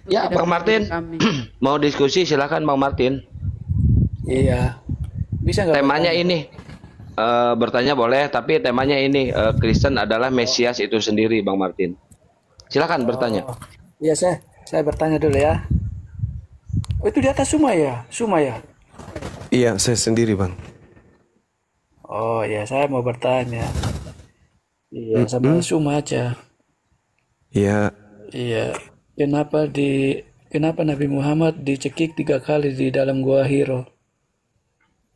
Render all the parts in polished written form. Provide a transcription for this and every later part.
Ya, tidak Bang Martin, mendidik kami. mau diskusi silakan Bang Martin. Iya. Bisa nggak Temanya bertanya? ini bertanya boleh, tapi temanya ini Kristen adalah Mesias itu sendiri, Bang Martin. Silakan bertanya. Oh, iya saya bertanya dulu ya. Oh, itu di atas Suma ya? Suma ya? Iya, saya sendiri, Bang. Oh ya, saya mau bertanya. Iya, sama Suma aja. Iya, Iya. Kenapa Nabi Muhammad dicekik 3 kali di dalam gua Hiro?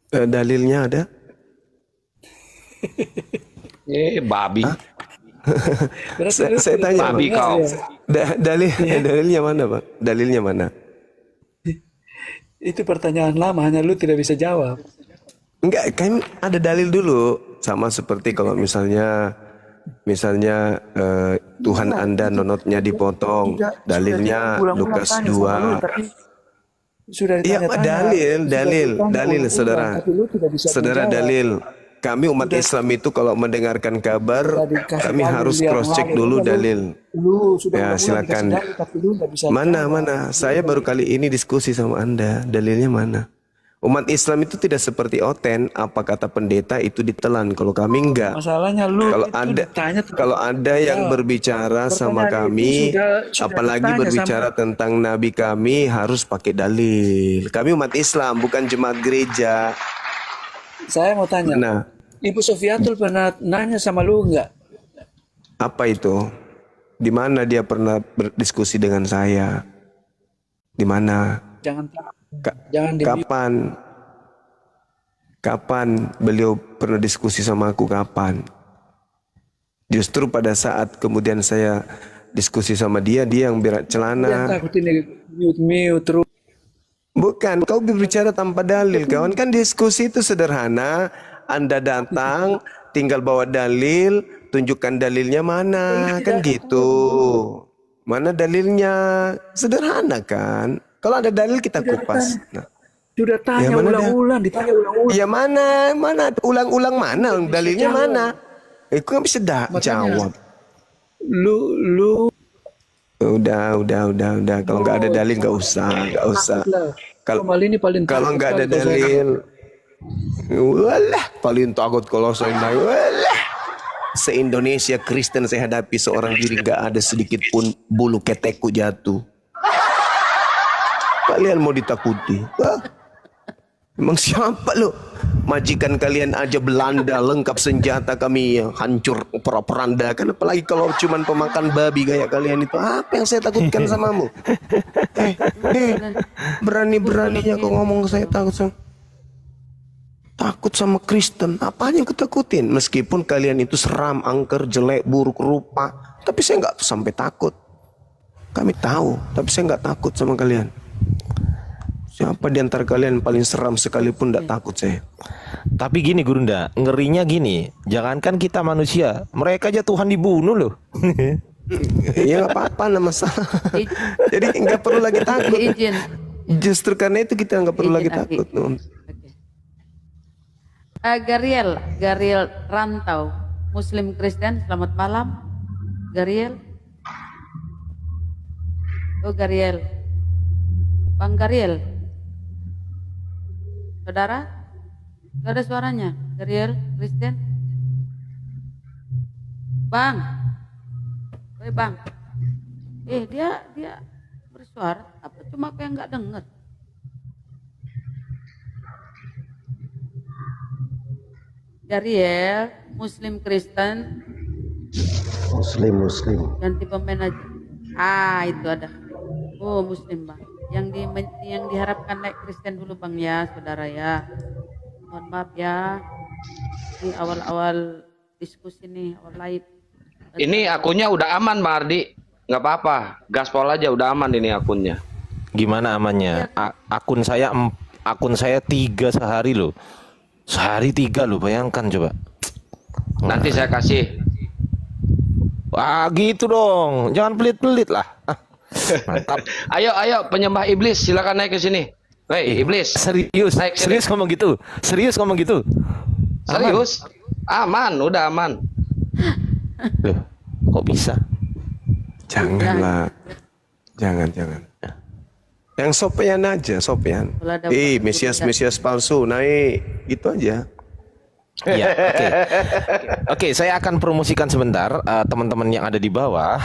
dalilnya ada? Babi. Berarti Saya, lu saya tidak tanya, Bang. Babi dengar kau. ya? Dalilnya mana, Bang? Dalilnya mana? Itu pertanyaan lama, hanya lu tidak bisa jawab. Enggak, kan ada dalil dulu. Sama seperti kalau misalnya Tuhan Anda nonotnya dipotong. Dalilnya Lukas 2. Sudah Iya, ditanya-tanya. dalil, saudara. Tapi lu tidak bisa Saudara, menjawab. dalil. Kami umat Islam itu kalau mendengarkan kabar, Sudah dikasih kami dalil harus yang cross check lalu. dulu Lu dalil. sudah Ya, ulang-ulang silakan. dikasih dalil, tapi lu nggak bisa Mana, jawab. Saya baru kali ini diskusi sama Anda. Dalilnya mana? Umat Islam itu tidak seperti Oten. Apa kata pendeta itu ditelan. Kalau kami enggak. Masalahnya lu Kalau itu ada, ditanya kalau ada yang berbicara sama Pertanyaan kami, itu sudah apalagi ditanya berbicara tentang Nabi kami, harus pakai dalil. Kami umat Islam, bukan jemaat gereja. Saya mau tanya, Nah, Ibu Sofiatul pernah nanya sama lu nggak? apa itu? Di mana dia pernah berdiskusi dengan saya? Di mana? Jangan di Kapan beliau pernah diskusi sama aku, kapan? Justru pada saat kemudian saya diskusi sama dia yang berak Jangan celana. takut ini mute terus. Bukan, kau berbicara tanpa dalil, kawan. Kan diskusi itu sederhana. Anda datang, tinggal bawa dalil, tunjukkan dalilnya mana, kan gitu. Mana dalilnya? Sederhana kan? Kalau ada dalil kita kupas. Nah, Sudah tanya mana ulang-ulang, ditanya ulang-ulang. ya mana ulang-ulang mana? Dalilnya jawab. mana? Itu nggak bisa jawab. Lu Udah. Kalau nggak ada dalil nggak usah. takutlah. Kalau Mal ini paling kalau takut nggak ada sekali kalau saya- dalil, walah paling takut kalau saya naik. Walah, se-Indonesia Kristen saya hadapi seorang diri nggak ada sedikit pun bulu ketekku jatuh. Kalian mau ditakuti? Hah? Emang siapa lo? Majikan kalian aja Belanda lengkap senjata, kami hancur peranda kan, apalagi kalau cuman pemakan babi kayak kalian itu. Apa yang saya takutkan samamu? Berani-beraninya kau ngomong saya takut sama Kristen. Apanya yang ketakutin? Meskipun kalian itu seram, angker, jelek, buruk rupa, tapi saya nggak sampai takut. Kami tahu, tapi saya nggak takut sama kalian. Siapa di antara kalian paling seram sekalipun tidak takut saya. Tapi gini Gurunda, ngerinya gini, jangankan kita manusia, mereka aja Tuhan dibunuh loh. Ya nggak apa-apa, nggak masalah. Jadi nggak perlu lagi takut. Izin. Justru karena itu kita nggak perlu lagi Izin, Aki. takut. Oke. Gariel Rantau, Muslim Kristen, selamat malam. Gariel. Oh Gariel. Bang Gariel. Saudara? Gak ada suaranya. Gariel Kristen. Bang. Woi Bang. Dia bersuara. Apa cuma aku yang nggak dengar? Gariel, Muslim Kristen, Muslim. ganti pemain aja. Itu ada. Oh Muslim Bang. Yang diharapkan naik Kristen dulu Bang ya, saudara ya. Mohon maaf ya. Ini awal-awal diskusi nih, awal live. Ini akunnya udah aman, Bang Ardi. Nggak apa-apa, gaspol aja udah aman ini akunnya. Gimana amannya? Akun saya 3 sehari loh. Sehari 3 loh, bayangkan coba. Nanti saya kasih. Wah gitu dong, jangan pelit-pelit lah. Mantap. Ayo penyembah iblis, silakan naik ke sini. Hei iblis. Serius, Naik sini. serius ngomong gitu. Serius ngomong gitu. Serius? Aman, udah aman. Loh, kok bisa? Janganlah. Jangan. Yang sopean aja, sopean. Kalau ada waktu Mesias palsu naik, gitu aja. Iya, oke. Oke, saya akan promosikan sebentar teman-teman yang ada di bawah,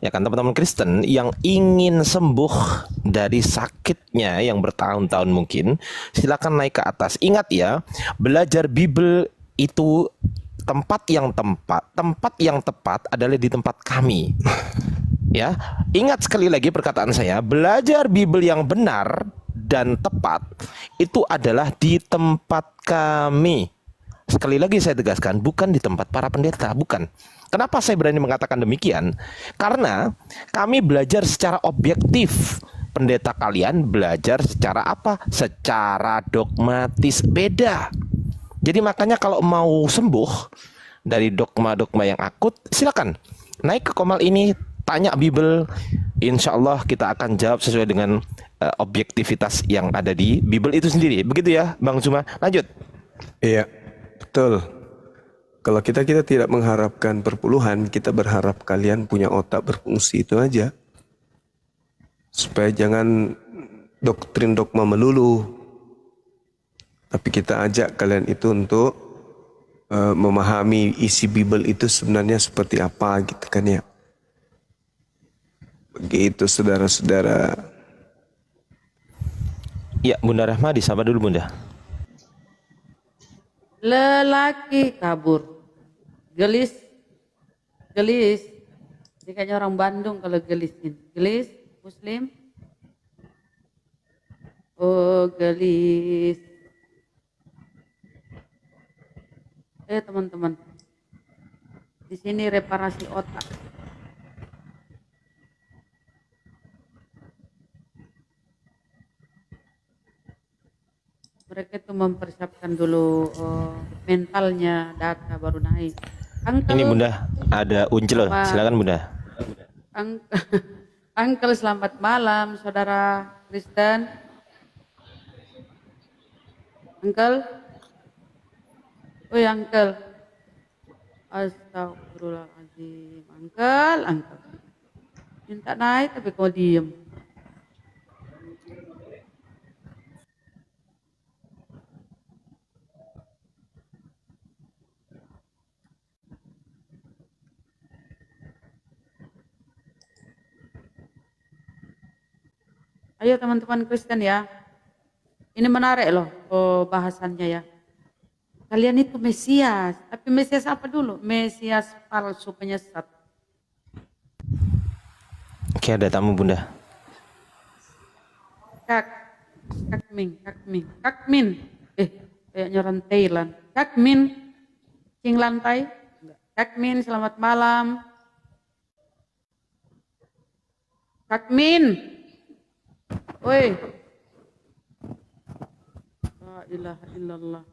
ya kan, teman-teman Kristen yang ingin sembuh dari sakitnya yang bertahun-tahun mungkin, silakan naik ke atas. Ingat ya, belajar Bible itu tempat yang tepat adalah di tempat kami. Ya, ingat sekali lagi perkataan saya, belajar Bible yang benar dan tepat itu adalah di tempat kami. Sekali lagi saya tegaskan, bukan di tempat para pendeta, bukan. Kenapa saya berani mengatakan demikian? Karena kami belajar secara objektif. Pendeta kalian belajar secara apa? Secara dogmatis, beda. Jadi makanya kalau mau sembuh dari dogma-dogma yang akut, silakan naik ke Komal ini, tanya Bible. Insya Allah kita akan jawab sesuai dengan objektivitas yang ada di Bible itu sendiri. Begitu ya Bang Zuma, lanjut. Iya, betul. Kalau kita tidak mengharapkan perpuluhan, kita berharap kalian punya otak berfungsi, itu aja. Supaya jangan doktrin dogma melulu. Tapi kita ajak kalian itu untuk memahami isi Bible itu sebenarnya seperti apa gitu kan ya. Begitu saudara-saudara. Ya, Bunda Rahma disapa dulu Bunda. Lelaki kabur, gelis. Ini kayaknya orang Bandung kalau gelisin. Gelis, Muslim. Oh, gelis. Teman-teman, di sini reparasi otak. Mereka itu mempersiapkan dulu mentalnya, data baru naik. Uncle, ini Bunda, ada Uncel, silakan Bunda. Uncle, selamat malam, saudara Kristen. Uncle, Uncle, astagfirullahaladzim, Uncle, minta naik tapi kau diem. Ayo teman-teman Kristen ya, ini menarik loh bahasannya ya. Kalian itu Mesias, tapi Mesias apa dulu? Mesias palsu penyesat. Oke, ada tamu Bunda. Kakmin. Kayaknya orang Thailand. Kakmin, cing lantai. Kakmin, selamat malam. Kakmin. Woi. La ilaha illallah.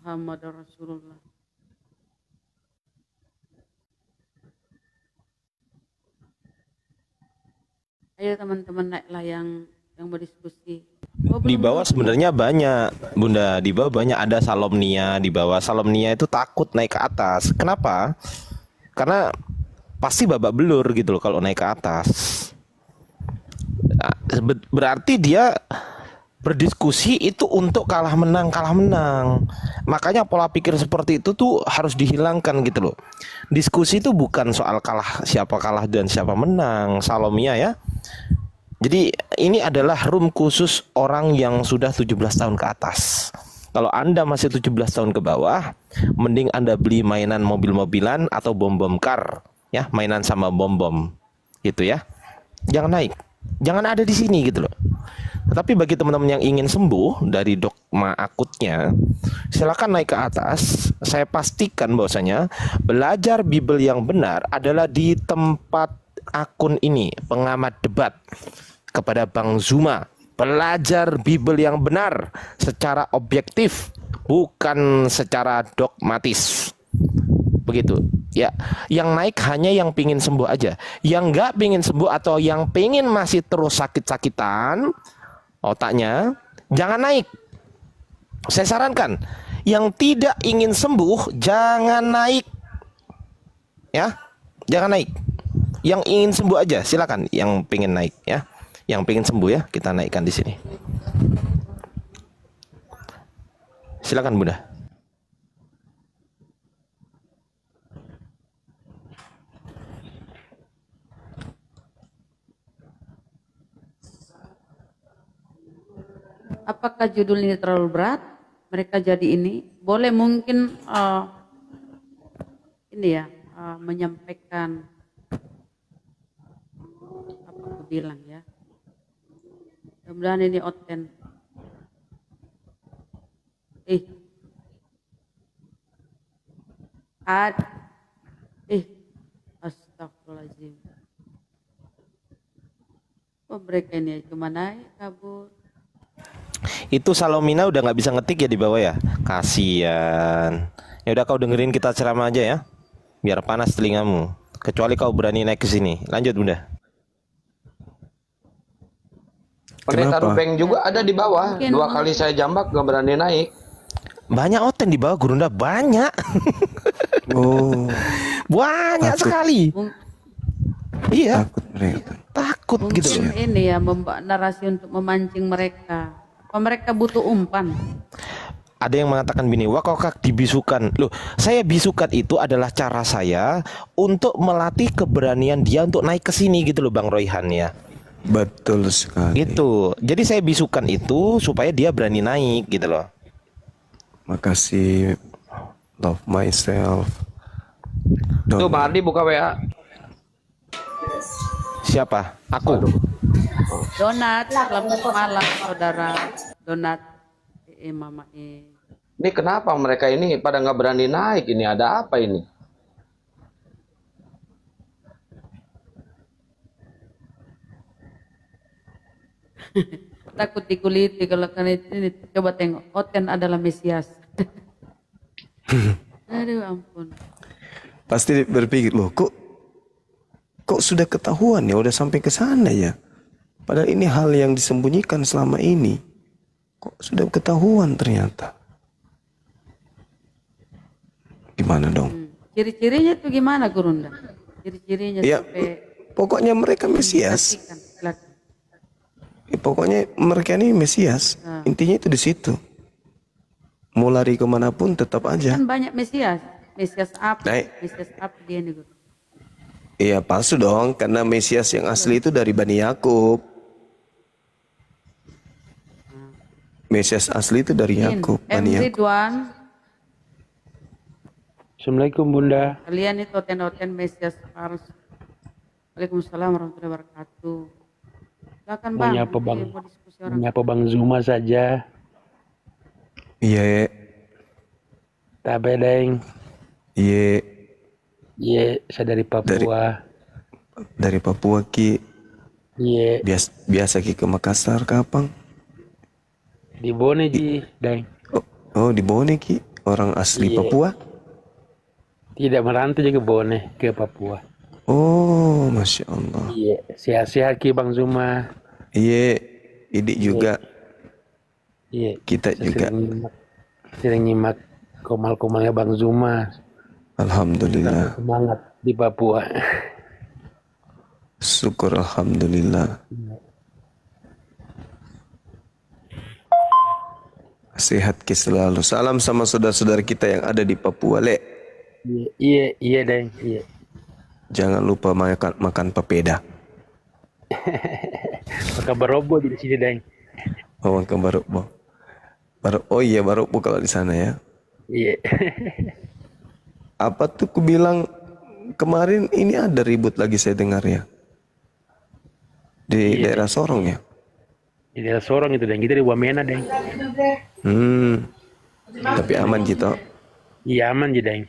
Muhammad Rasulullah. Ayo teman-teman naiklah yang berdiskusi. Di bawah sebenarnya banyak Bunda, di bawah banyak, ada Salomnia di bawah. Salomnia itu takut naik ke atas. Kenapa? Karena pasti babak belur gitu loh kalau naik ke atas. Nah, berarti dia berdiskusi itu untuk kalah menang. Makanya pola pikir seperti itu tuh harus dihilangkan gitu loh. Diskusi itu bukan soal siapa kalah dan siapa menang, Salomia ya. Jadi ini adalah room khusus orang yang sudah 17 tahun ke atas. Kalau Anda masih 17 tahun ke bawah, mending Anda beli mainan mobil-mobilan atau bom-bom car ya, mainan sama bom-bom gitu ya. Jangan naik. Jangan ada di sini gitu loh. Tetapi bagi teman-teman yang ingin sembuh dari dogma akutnya, silakan naik ke atas. Saya pastikan bahwasanya belajar Bible yang benar adalah di tempat akun ini, pengamat debat, kepada Bang Zuma. Belajar Bible yang benar secara objektif, bukan secara dogmatis. Begitu ya. Yang naik hanya yang pingin sembuh aja. Yang nggak pingin sembuh atau yang pingin masih terus sakit-sakitan otaknya, jangan naik. Saya sarankan yang tidak ingin sembuh jangan naik ya, jangan naik. Yang ingin sembuh aja silakan, yang pingin naik ya. Yang pengen sembuh ya, kita naikkan di sini. Silakan Bunda. Apakah judul ini terlalu berat? Mereka jadi ini boleh mungkin ini ya menyampaikan apa aku bilang ya. Mudah-mudahan ini oten. Astagfirullahaladzim. Oh mereka ini cuma naik kabur. Itu Salomina udah nggak bisa ngetik ya di bawah ya. Kasian. Ya udah kau dengerin kita ceramah aja ya. Biar panas telingamu. Kecuali kau berani naik ke sini. Lanjut Bunda. Pendeta Kenapa? Rupeng juga ada di bawah. Mungkin- 2 kali saya jambak gak berani naik. Banyak oten di bawah Gurunda, banyak. Oh, Banyak Takut. sekali. Mung- Iya, takut mereka. takut gitu Mungkin loh. ini ya membawa narasi untuk memancing mereka. Apa mereka butuh umpan? Ada yang mengatakan begini, wakokak dibisukan. Loh, saya bisukan itu adalah cara saya untuk melatih keberanian dia untuk naik ke sini gitu loh Bang Royhan ya. Betul sekali. Gitu. Jadi saya bisukan itu supaya dia berani naik gitu loh. Makasih. Love myself. Tuh Bang Ardi buka WA. Siapa? Aku. Donat, selamat malam saudara. Donat, mama Ini kenapa mereka ini pada nggak berani naik? Ini ada apa ini? takut dikuliti kalau karena ini coba tengok Oten adalah Mesias. Aduh ampun. Pasti berpikir, loh kok sudah ketahuan ya, udah sampai ke sana ya. Padahal ini hal yang disembunyikan selama ini. Kok sudah ketahuan ternyata. Gimana dong? Ciri-cirinya tuh gimana Gurunda? Ciri-cirinya Ya, sampai pokoknya mereka Mesias. pastikan. Silakan. Ya, pokoknya mereka ini Mesias. Intinya itu di situ. Mau lari kemanapun tetap aja. Kan banyak Mesias. Mesias apa? Naik. Mesias apa dia nih Guru? Iya palsu dong, karena Mesias yang asli itu dari Bani Yakub. Mesias asli itu dari Yakub, Bani Yakub. Ridwan, Assalamualaikum Bunda. kalian itu Oten-Oten Mesias harus. Waalaikumsalam warahmatullahi wabarakatuh. Silakan Mau Bang. nyapa Bang. Mau diskusi orang. Menyapa Bang Zuma saja. Iya, Tabe deng. iya Iya, saya dari Papua. dari Papua Ki. Iya, Biasa Ki ke Makassar kapan? di Bone Ji, deng. Oh di Bone Ki, orang asli Iya. Papua. Tidak merantau juga Bone ke Papua. Oh, Masya Allah. Iya, sehat-sehat Ki Bang Zuma. Iya, Idik juga, Iya, kita saya juga. sering nyimak komal-komalnya Bang Zuma. Alhamdulillah. Semangat di Papua. Syukur Alhamdulillah. Sehat Ki selalu. Salam sama saudara-saudara kita yang ada di Papua, Le. Iya, deng. Iya. Jangan lupa makan papeda. Maka berobo di sini, deng. Oh, makan barukbo. Oh iya, barukbo kalau di sana ya. Iya. Apa tuh ku bilang kemarin ini ada ribut lagi saya dengar ya. Di daerah Sorong ya. Di daerah Sorong itu, deng. Kita di Wamena, deng. Tapi aman gitu. Iya, aman, Ji, deng.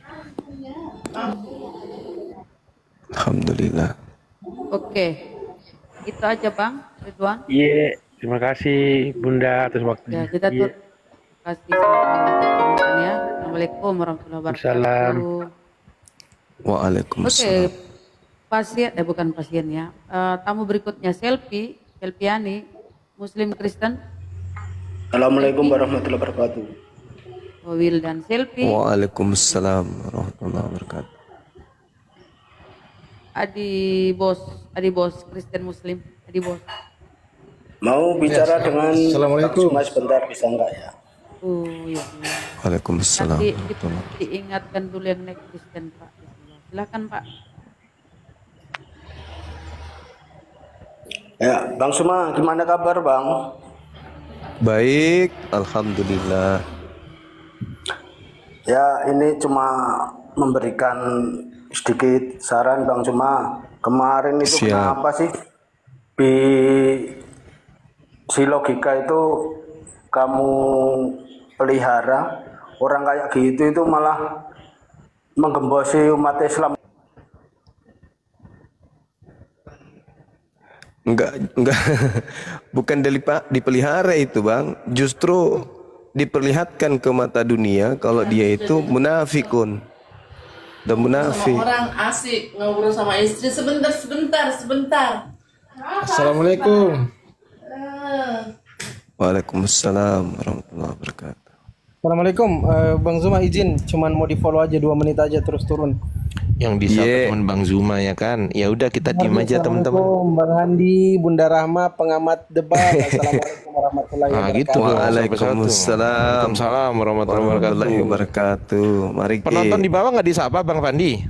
Alhamdulillah. Oke. Itu aja Bang Ridwan. Iya, terima kasih Bunda atas waktunya. Ya, kita tuh kasih sama ya. Assalamualaikum warahmatullahi Waalaikumsalam. wabarakatuh. Oke, Waalaikumsalam. pasien bukan pasien ya. Tamu berikutnya Selpiani, Muslim Kristen. Assalamualaikum warahmatullahi wabarakatuh. Wildan Selpi, Waalaikumsalam warahmatullahi wabarakatuh. Adi Bos Kristen Muslim, Adi Bos. Mau bicara dengan Assalamualaikum. Bang Suma sebentar bisa enggak ya? Oh iya. Waalaikumsalam. Nanti diingatkan dulu yang naik Kristen Pak. Silakan Pak. Ya, Bang Suma, gimana kabar Bang? Baik, alhamdulillah. Ya, ini cuma memberikan sedikit saran Bang Suma. Kemarin itu Siap. kenapa sih si logika itu kamu pelihara, orang kayak gitu itu malah menggembosi umat Islam. Enggak, bukan dipelihara itu bang, justru diperlihatkan ke mata dunia kalau dia itu munafikun dan munafik. Sama orang asik ngobrol sama istri sebentar. Assalamualaikum. Waalaikumsalam warahmatullahi wabarakatuh. Assalamualaikum, Bang Zuma izin, cuman mau di follow aja 2 menit aja terus turun. Yang bisa Yeah. teman Bang Zuma ya kan. Ya udah kita diem aja teman-teman. Assalamualaikum, Bang Handi, Bunda Rahma, pengamat debat. Assalamualaikum warahmatullahi Ah wabarakatuh. gitu dong. Waalaikumsalam. Waalaikumsalam warahmatullahi Warahmatullahi wabarakatuh. wabarakatuh. Mari Penonton di bawah nggak disapa Bang Fandi?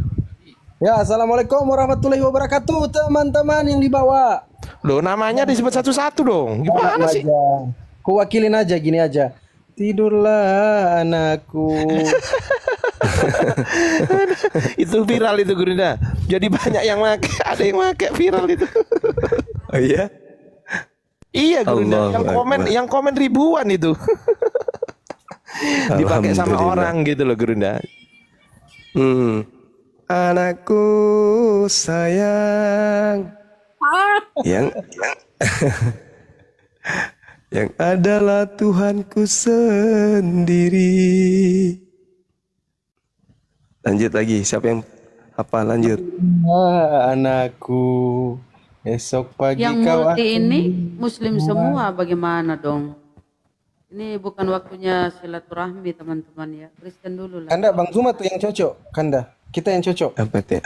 Ya, assalamualaikum warahmatullahi wabarakatuh, teman-teman yang dibawa. Loh namanya disebut satu-satu dong. Gimana sih? Ku wakilin aja gini aja. Tidurlah anakku. Itu viral itu Gurunda. Jadi banyak yang make, ada yang make viral itu. Oh iya? Iya Gurunda. Allahu Yang komen ribuan itu. Dipakai sama Alhamdulillah. orang gitu loh Gurunda. Anakku sayang, yang yang adalah Tuhanku sendiri. Lanjut lagi, siapa yang apa lanjut? Anakku, esok pagi Yang kau multi ini Muslim semua bagaimana dong? Ini bukan waktunya silaturahmi teman-teman ya. Kristen dulu lah. Kanda, Bang Zuma tuh yang cocok. Kanda, kita yang cocok. Apa itu?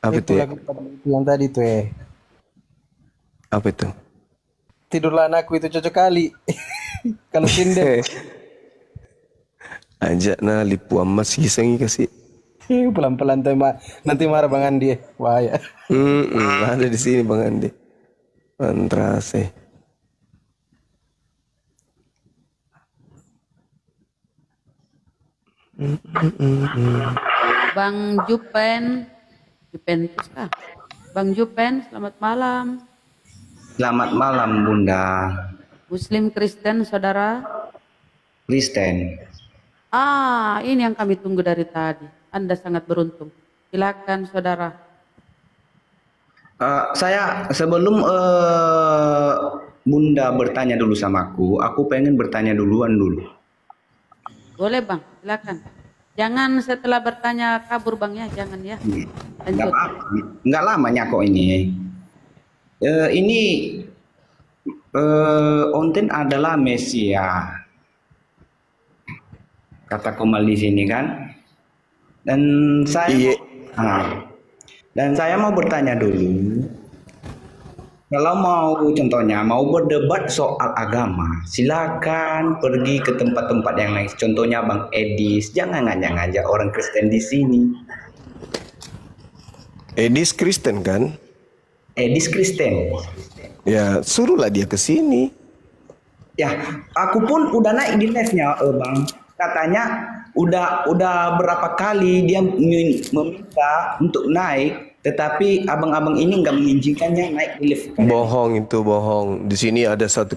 Apa itu? Itu lagu yang tadi tuh Apa itu? Tidurlah anakku itu cocok kali. Kalau sinden. Ajak na lipu emas gisangi kasih. Pelan-pelan tuh nanti marah Bang Andi. Wah ya. Ada di sini Bang Andi. Antrase. Bang Jupen, Juventus kah? Bang Jupen, selamat malam. Selamat malam Bunda. Muslim Kristen saudara. Kristen. Ini yang kami tunggu dari tadi. Anda sangat beruntung. Silakan saudara. Saya sebelum Bunda bertanya dulu sama aku pengen bertanya duluan dulu. Boleh Bang, silakan. Jangan setelah bertanya kabur Bang ya, jangan ya. Lanjut. Nggak lamanya kok ini. Ini Onten adalah Mesia. Kata Komal di sini kan. Dan saya dan saya mau bertanya dulu. Kalau mau contohnya mau berdebat soal agama, silakan pergi ke tempat-tempat yang lain. Contohnya Bang Edis, jangan ngajak-ngajak orang Kristen di sini. Edis Kristen kan? Edis Kristen. Ya, suruhlah dia ke sini. Ya, aku pun udah naik di live-nya, Bang. Katanya udah berapa kali dia meminta untuk naik, tetapi abang-abang ini nggak mengizinkannya naik di lift. Bohong itu, bohong. Di sini ada 1,4.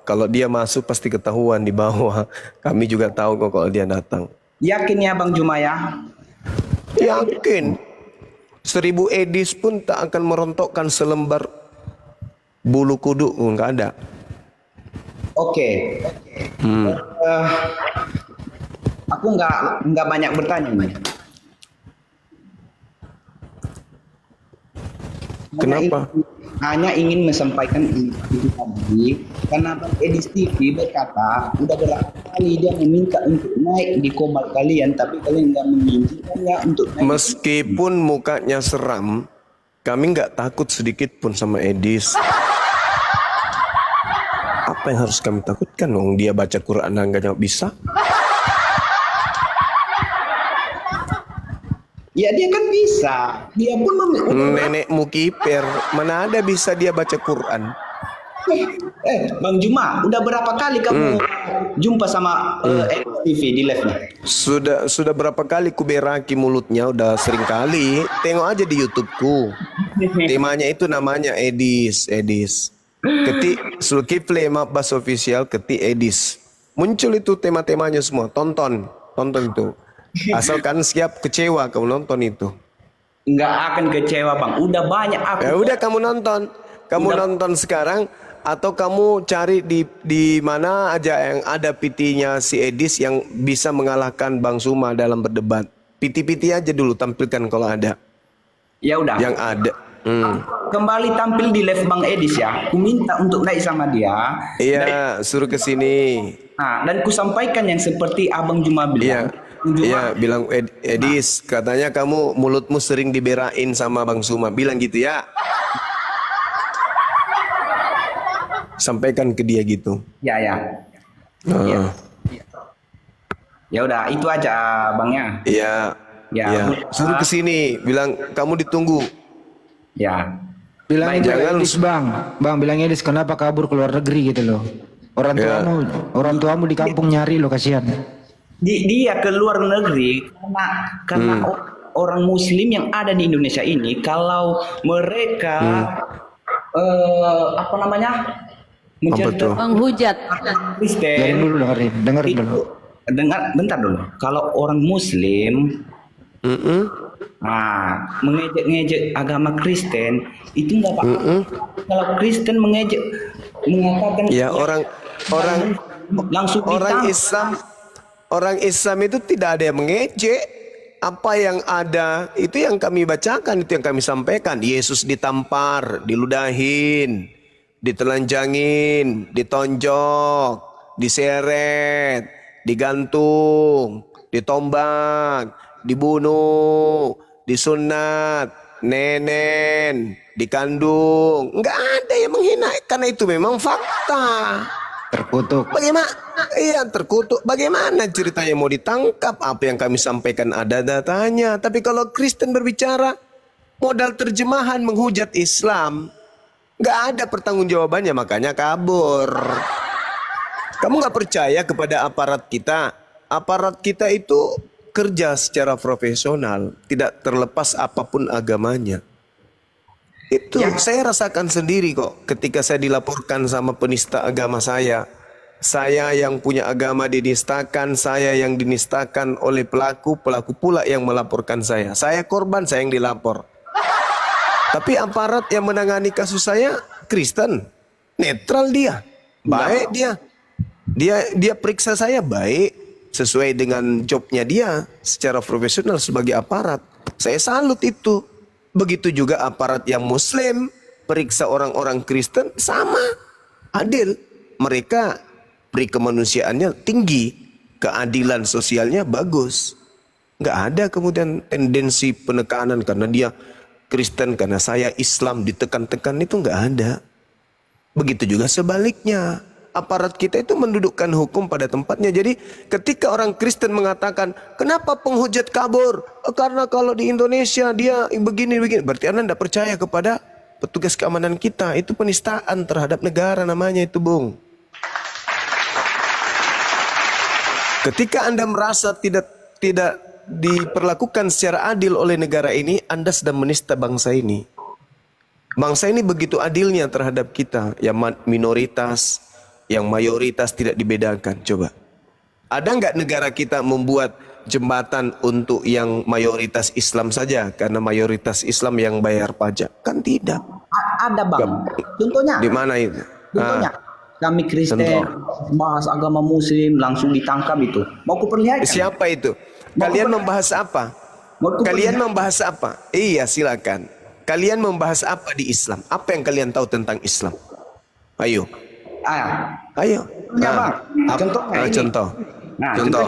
Kalau dia masuk pasti ketahuan di bawah. Kami juga tahu kok kalau dia datang. Yakin ya Bang Jumaya? Yakin. 1000 Edis pun tak akan merontokkan selembar bulu kuduk, nggak ada. Oke. Aku nggak banyak bertanya, Mas. Kenapa? Hanya ingin menyampaikan itu tadi karena Bang Edis TV berkata udah berapa kali dia meminta untuk naik di komal kalian, tapi kalian nggak mengizinkannya untuk naik. Meskipun mukanya seram, kami nggak takut sedikit pun sama Edis. Apa yang harus kami takutkan? Wong dia baca Quran dan nggak bisa. Ya dia kan bisa. Dia pun nenekmu kiper. Mana ada bisa dia baca Quran? Bang Juma, udah berapa kali kamu jumpa sama TV di live-nya? Sudah berapa kali ku beraki mulutnya, udah sering kali. Tengok aja di YouTubeku. Temanya itu namanya Edis. Ketik Zulkifli Mabas Official, ketik Edis. Muncul itu tema-temanya semua. Tonton itu. Asalkan siap kecewa kamu nonton itu. Nggak akan kecewa Bang. Udah banyak aku. Ya udah kamu nonton. Nonton sekarang atau kamu cari di mana aja yang ada PT-nya si Edis yang bisa mengalahkan Bang Suma dalam berdebat. PT-PT aja dulu tampilkan kalau ada. Ya udah. Yang ada. Kembali tampil di live Bang Edis ya. Ku minta untuk naik sama dia. Iya, suruh ke sini. Nah, dan ku sampaikan yang seperti Abang Juma bilang. Iya, bilang Edis, katanya kamu mulutmu sering diberain sama Bang Suma. Bilang gitu ya. Sampaikan ke dia gitu. Ya. Ya udah, itu aja Bangnya. Iya. Suruh ke sini, bilang kamu ditunggu. Ya. Bilang Edis Bang bilang Edis kenapa kabur ke luar negeri gitu loh. Orang tuamu di kampung nyari lo, kasihan. Dia ke luar negeri karena orang Muslim yang ada di Indonesia ini, kalau mereka menghujat Kristen. Dengerin dulu. Bentar dulu. Kalau orang Muslim mengejek agama Kristen itu nggak apa-apa. Kalau Kristen mengejek, mengatakan ya orang langsung Orang Islam itu tidak ada yang mengejek. Apa yang ada itu yang kami bacakan, itu yang kami sampaikan. Yesus ditampar, diludahin, ditelanjangin, ditonjok, diseret, digantung, ditombak, dibunuh, disunat, nenen, dikandung. Enggak ada yang menghina, karena itu memang fakta. Terkutuk. Bagaimana? Iya, terkutuk. Bagaimana ceritanya mau ditangkap? Apa yang kami sampaikan ada datanya. Tapi kalau Kristen berbicara, modal terjemahan menghujat Islam, nggak ada pertanggungjawabannya, makanya kabur. Kamu nggak percaya kepada aparat kita? Aparat kita itu kerja secara profesional, tidak terlepas apapun agamanya. Itu saya rasakan sendiri kok ketika saya dilaporkan sama penista agama saya. Saya yang punya agama dinistakan, saya yang dinistakan oleh pelaku pula yang melaporkan saya. Saya korban, saya yang dilapor. Tapi aparat yang menangani kasus saya Kristen, netral dia, baik dia. Dia periksa saya baik, sesuai dengan jobnya dia secara profesional sebagai aparat. Saya salut itu. Begitu juga aparat yang Muslim periksa orang-orang Kristen sama, adil. Mereka peri kemanusiaannya tinggi, keadilan sosialnya bagus. Nggak ada kemudian tendensi penekanan karena dia Kristen, karena saya Islam ditekan-tekan, itu nggak ada. Begitu juga sebaliknya. Aparat kita itu mendudukkan hukum pada tempatnya. Jadi ketika orang Kristen mengatakan, kenapa penghujat kabur? Karena kalau di Indonesia dia begini. Berarti Anda tidak percaya kepada petugas keamanan kita. Itu penistaan terhadap negara namanya itu, Bung. Ketika Anda merasa tidak diperlakukan secara adil oleh negara ini, Anda sedang menista bangsa ini. Bangsa ini begitu adilnya terhadap kita, yang minoritas, yang mayoritas tidak dibedakan. Coba, ada nggak negara kita membuat jembatan untuk yang mayoritas Islam saja karena mayoritas Islam yang bayar pajak? Kan tidak. Ada Bang. Contohnya. Di mana itu? Contohnya kami Kristen bahas agama Muslim langsung ditangkap itu. Mau kuperlihatkan? Siapa itu? Kalian membahas apa? Kalian membahas apa? Iya, silakan. Kalian membahas apa di Islam? Apa yang kalian tahu tentang Islam? Ayo. Ayo. Contohnya ini. Contoh. Contoh.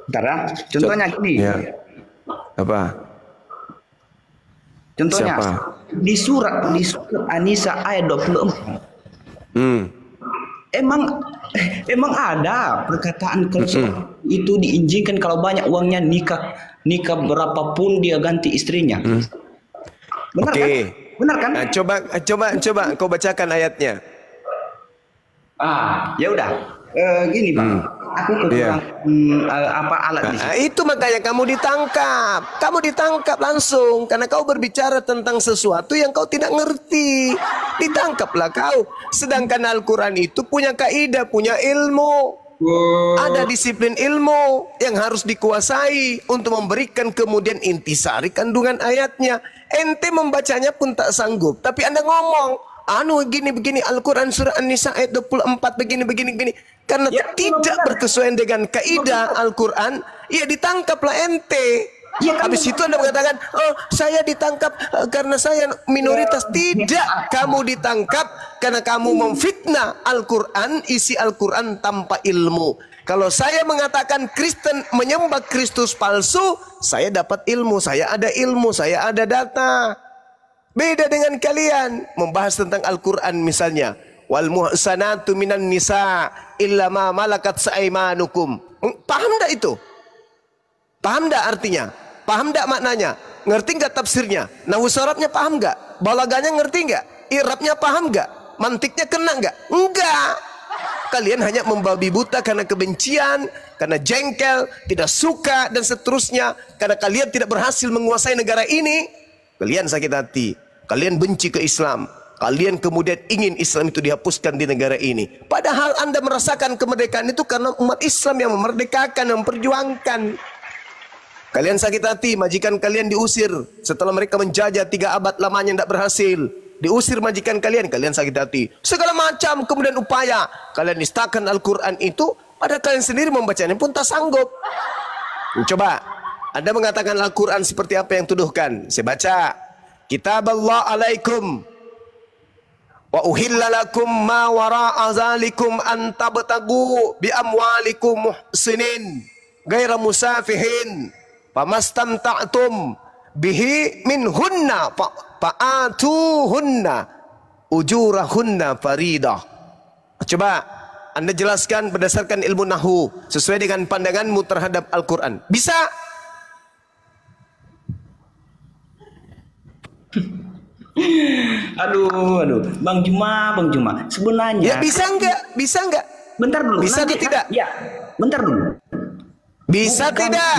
Bentar ya. Contohnya gini. Ya. Apa? Contohnya Siapa? di surat An-Nisa ayat 24. Emang ada perkataan kalau itu diizinkan kalau banyak uangnya nikah berapapun dia ganti istrinya. Benar kan? Benar kan? Nah, coba kau bacakan ayatnya. Ya udah. Gini Bang, aku kekurangan alat di sini. Itu makanya kamu ditangkap langsung karena kau berbicara tentang sesuatu yang kau tidak ngerti. Ditangkaplah kau. Sedangkan Al-Quran itu punya kaidah, punya ilmu. Ada disiplin ilmu yang harus dikuasai untuk memberikan kemudian intisari kandungan ayatnya. Ente membacanya pun tak sanggup, tapi Anda ngomong begini Al-Quran surah An-Nisa ayat 24 begini karena tidak berkesesuaian dengan kaidah Al-Quran, ya ditangkaplah ente. Habis itu Anda mengatakan, saya ditangkap karena saya minoritas. Tidak, kamu ditangkap karena kamu memfitnah Al-Quran, isi Al-Quran tanpa ilmu. Kalau saya mengatakan Kristen menyembah Kristus palsu, saya dapat ilmu, saya ada ilmu, saya ada data. Beda dengan kalian membahas tentang Al-Quran misalnya, wal muhsanatu minan nisa illa ma malakat saimanukum. Paham enggak itu? Paham enggak artinya? Paham enggak maknanya? Ngerti enggak tafsirnya? Nahwu syarabnya paham enggak? Balaganya ngerti enggak? I'rabnya paham enggak? Mantiknya kena enggak? Enggak. Kalian hanya membabi buta karena kebencian, karena jengkel, tidak suka dan seterusnya. Karena kalian tidak berhasil menguasai negara ini, kalian sakit hati. Kalian benci ke Islam. Kalian kemudian ingin Islam itu dihapuskan di negara ini. Padahal Anda merasakan kemerdekaan itu karena umat Islam yang memerdekakan, yang memperjuangkan. Kalian sakit hati, majikan kalian diusir setelah mereka menjajah 3 abad lamanya tidak berhasil. Diusir majikan kalian sakit hati. Segala macam kemudian upaya kalian nistakan Al-Quran itu, padahal kalian sendiri membacanya pun tak sanggup. Coba Anda mengatakan Al-Quran seperti apa yang tuduhkan. Saya baca. Kitab Allah alaikum wa uhilla lakum ma wara'a zalikum an tabtagu bi amwalikum muhsinin ghaira musafihin famastamta'tum bihi minhunna fa'atuhunna ujurahunna faridah. Coba Anda jelaskan berdasarkan ilmu nahwu sesuai dengan pandanganmu terhadap Al-Quran. Bisa? Aduh, Bang Juma. Sebenarnya. Ya bisa enggak? Bentar dulu. Bisa atau tidak? Ya, bentar dulu. Bisa tidak?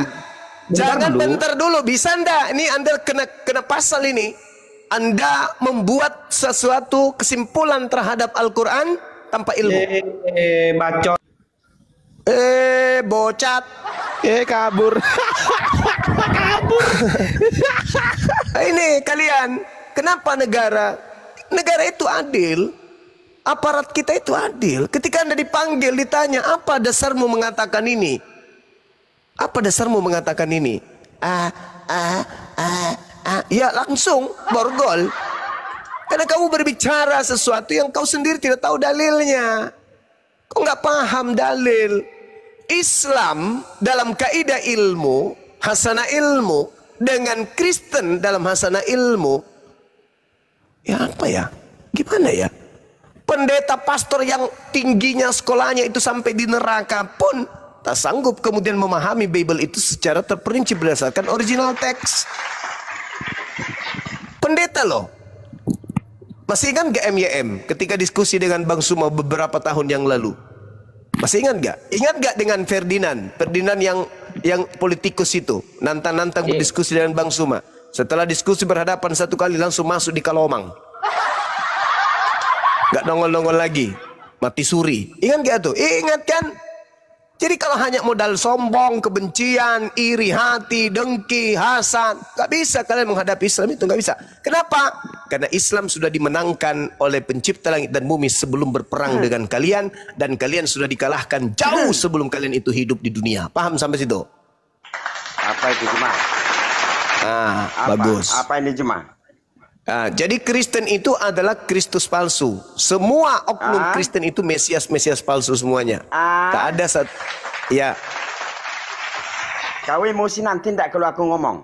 Jangan bentar dulu. Bisa enggak? Ini Anda kena pasal ini. Anda membuat sesuatu kesimpulan terhadap Al-Quran tanpa ilmu. Bacot. Bocat. Kabur. Ini kalian, kenapa negara itu adil, aparat kita itu adil. Ketika Anda dipanggil, ditanya, apa dasarmu mengatakan ini? Apa dasarmu mengatakan ini? Ya langsung borgol. Karena kamu berbicara sesuatu yang kau sendiri tidak tahu dalilnya. Kau nggak paham dalil. Islam dalam kaidah ilmu, hasanah ilmu, dengan Kristen dalam hasanah ilmu, ya apa ya? Gimana ya? Pendeta pastor yang tingginya sekolahnya itu sampai di neraka pun tak sanggup kemudian memahami Bible itu secara terperinci berdasarkan original teks. Pendeta loh. Masih ingat gak MYM ketika diskusi dengan Bang Suma beberapa tahun yang lalu? Masih ingat gak? Ingat gak dengan Ferdinand yang politikus itu, nantang-nantang berdiskusi dengan Bang Suma. Setelah diskusi berhadapan satu kali langsung masuk di Kalomang. Gak nongol-nongol lagi, mati suri. Ingat gak tuh? Ingat kan? Jadi kalau hanya modal sombong, kebencian, iri hati, dengki, hasad, gak bisa kalian menghadapi Islam itu, gak bisa. Kenapa? Karena Islam sudah dimenangkan oleh pencipta langit dan bumi sebelum berperang dengan kalian, dan kalian sudah dikalahkan jauh sebelum kalian itu hidup di dunia. Paham sampai situ? Apa itu Juma? Bagus. Apa ini Juma? Jadi Kristen itu adalah Kristus palsu. Semua oknum Kristen itu Mesias palsu semuanya. Tak ada ya. Kau emosi nanti tidak kalau aku ngomong?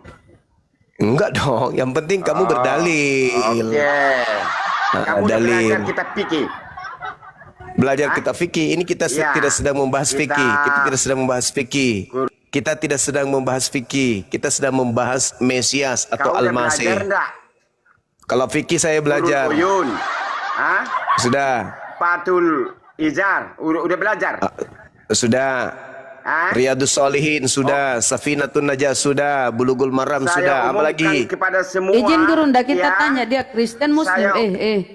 Enggak dong. Yang penting kamu berdalil. Oke. Kamu dalil. belajar kita pikir. Belajar kitab fikih. Ini kita tidak sedang membahas fikih. Kita tidak sedang membahas fikih. Kita tidak sedang membahas fikih. Kita sedang membahas Mesias atau Al-Masih. Kalau fikih saya belajar. Sudah. Fathul Izar, udah belajar? Sudah. Riyadus Shalihin sudah, Safinatun Najah sudah, Bulughul Maram sudah, apalagi? Kepada semua. Izin Guru, kita tanya dia Kristen Muslim.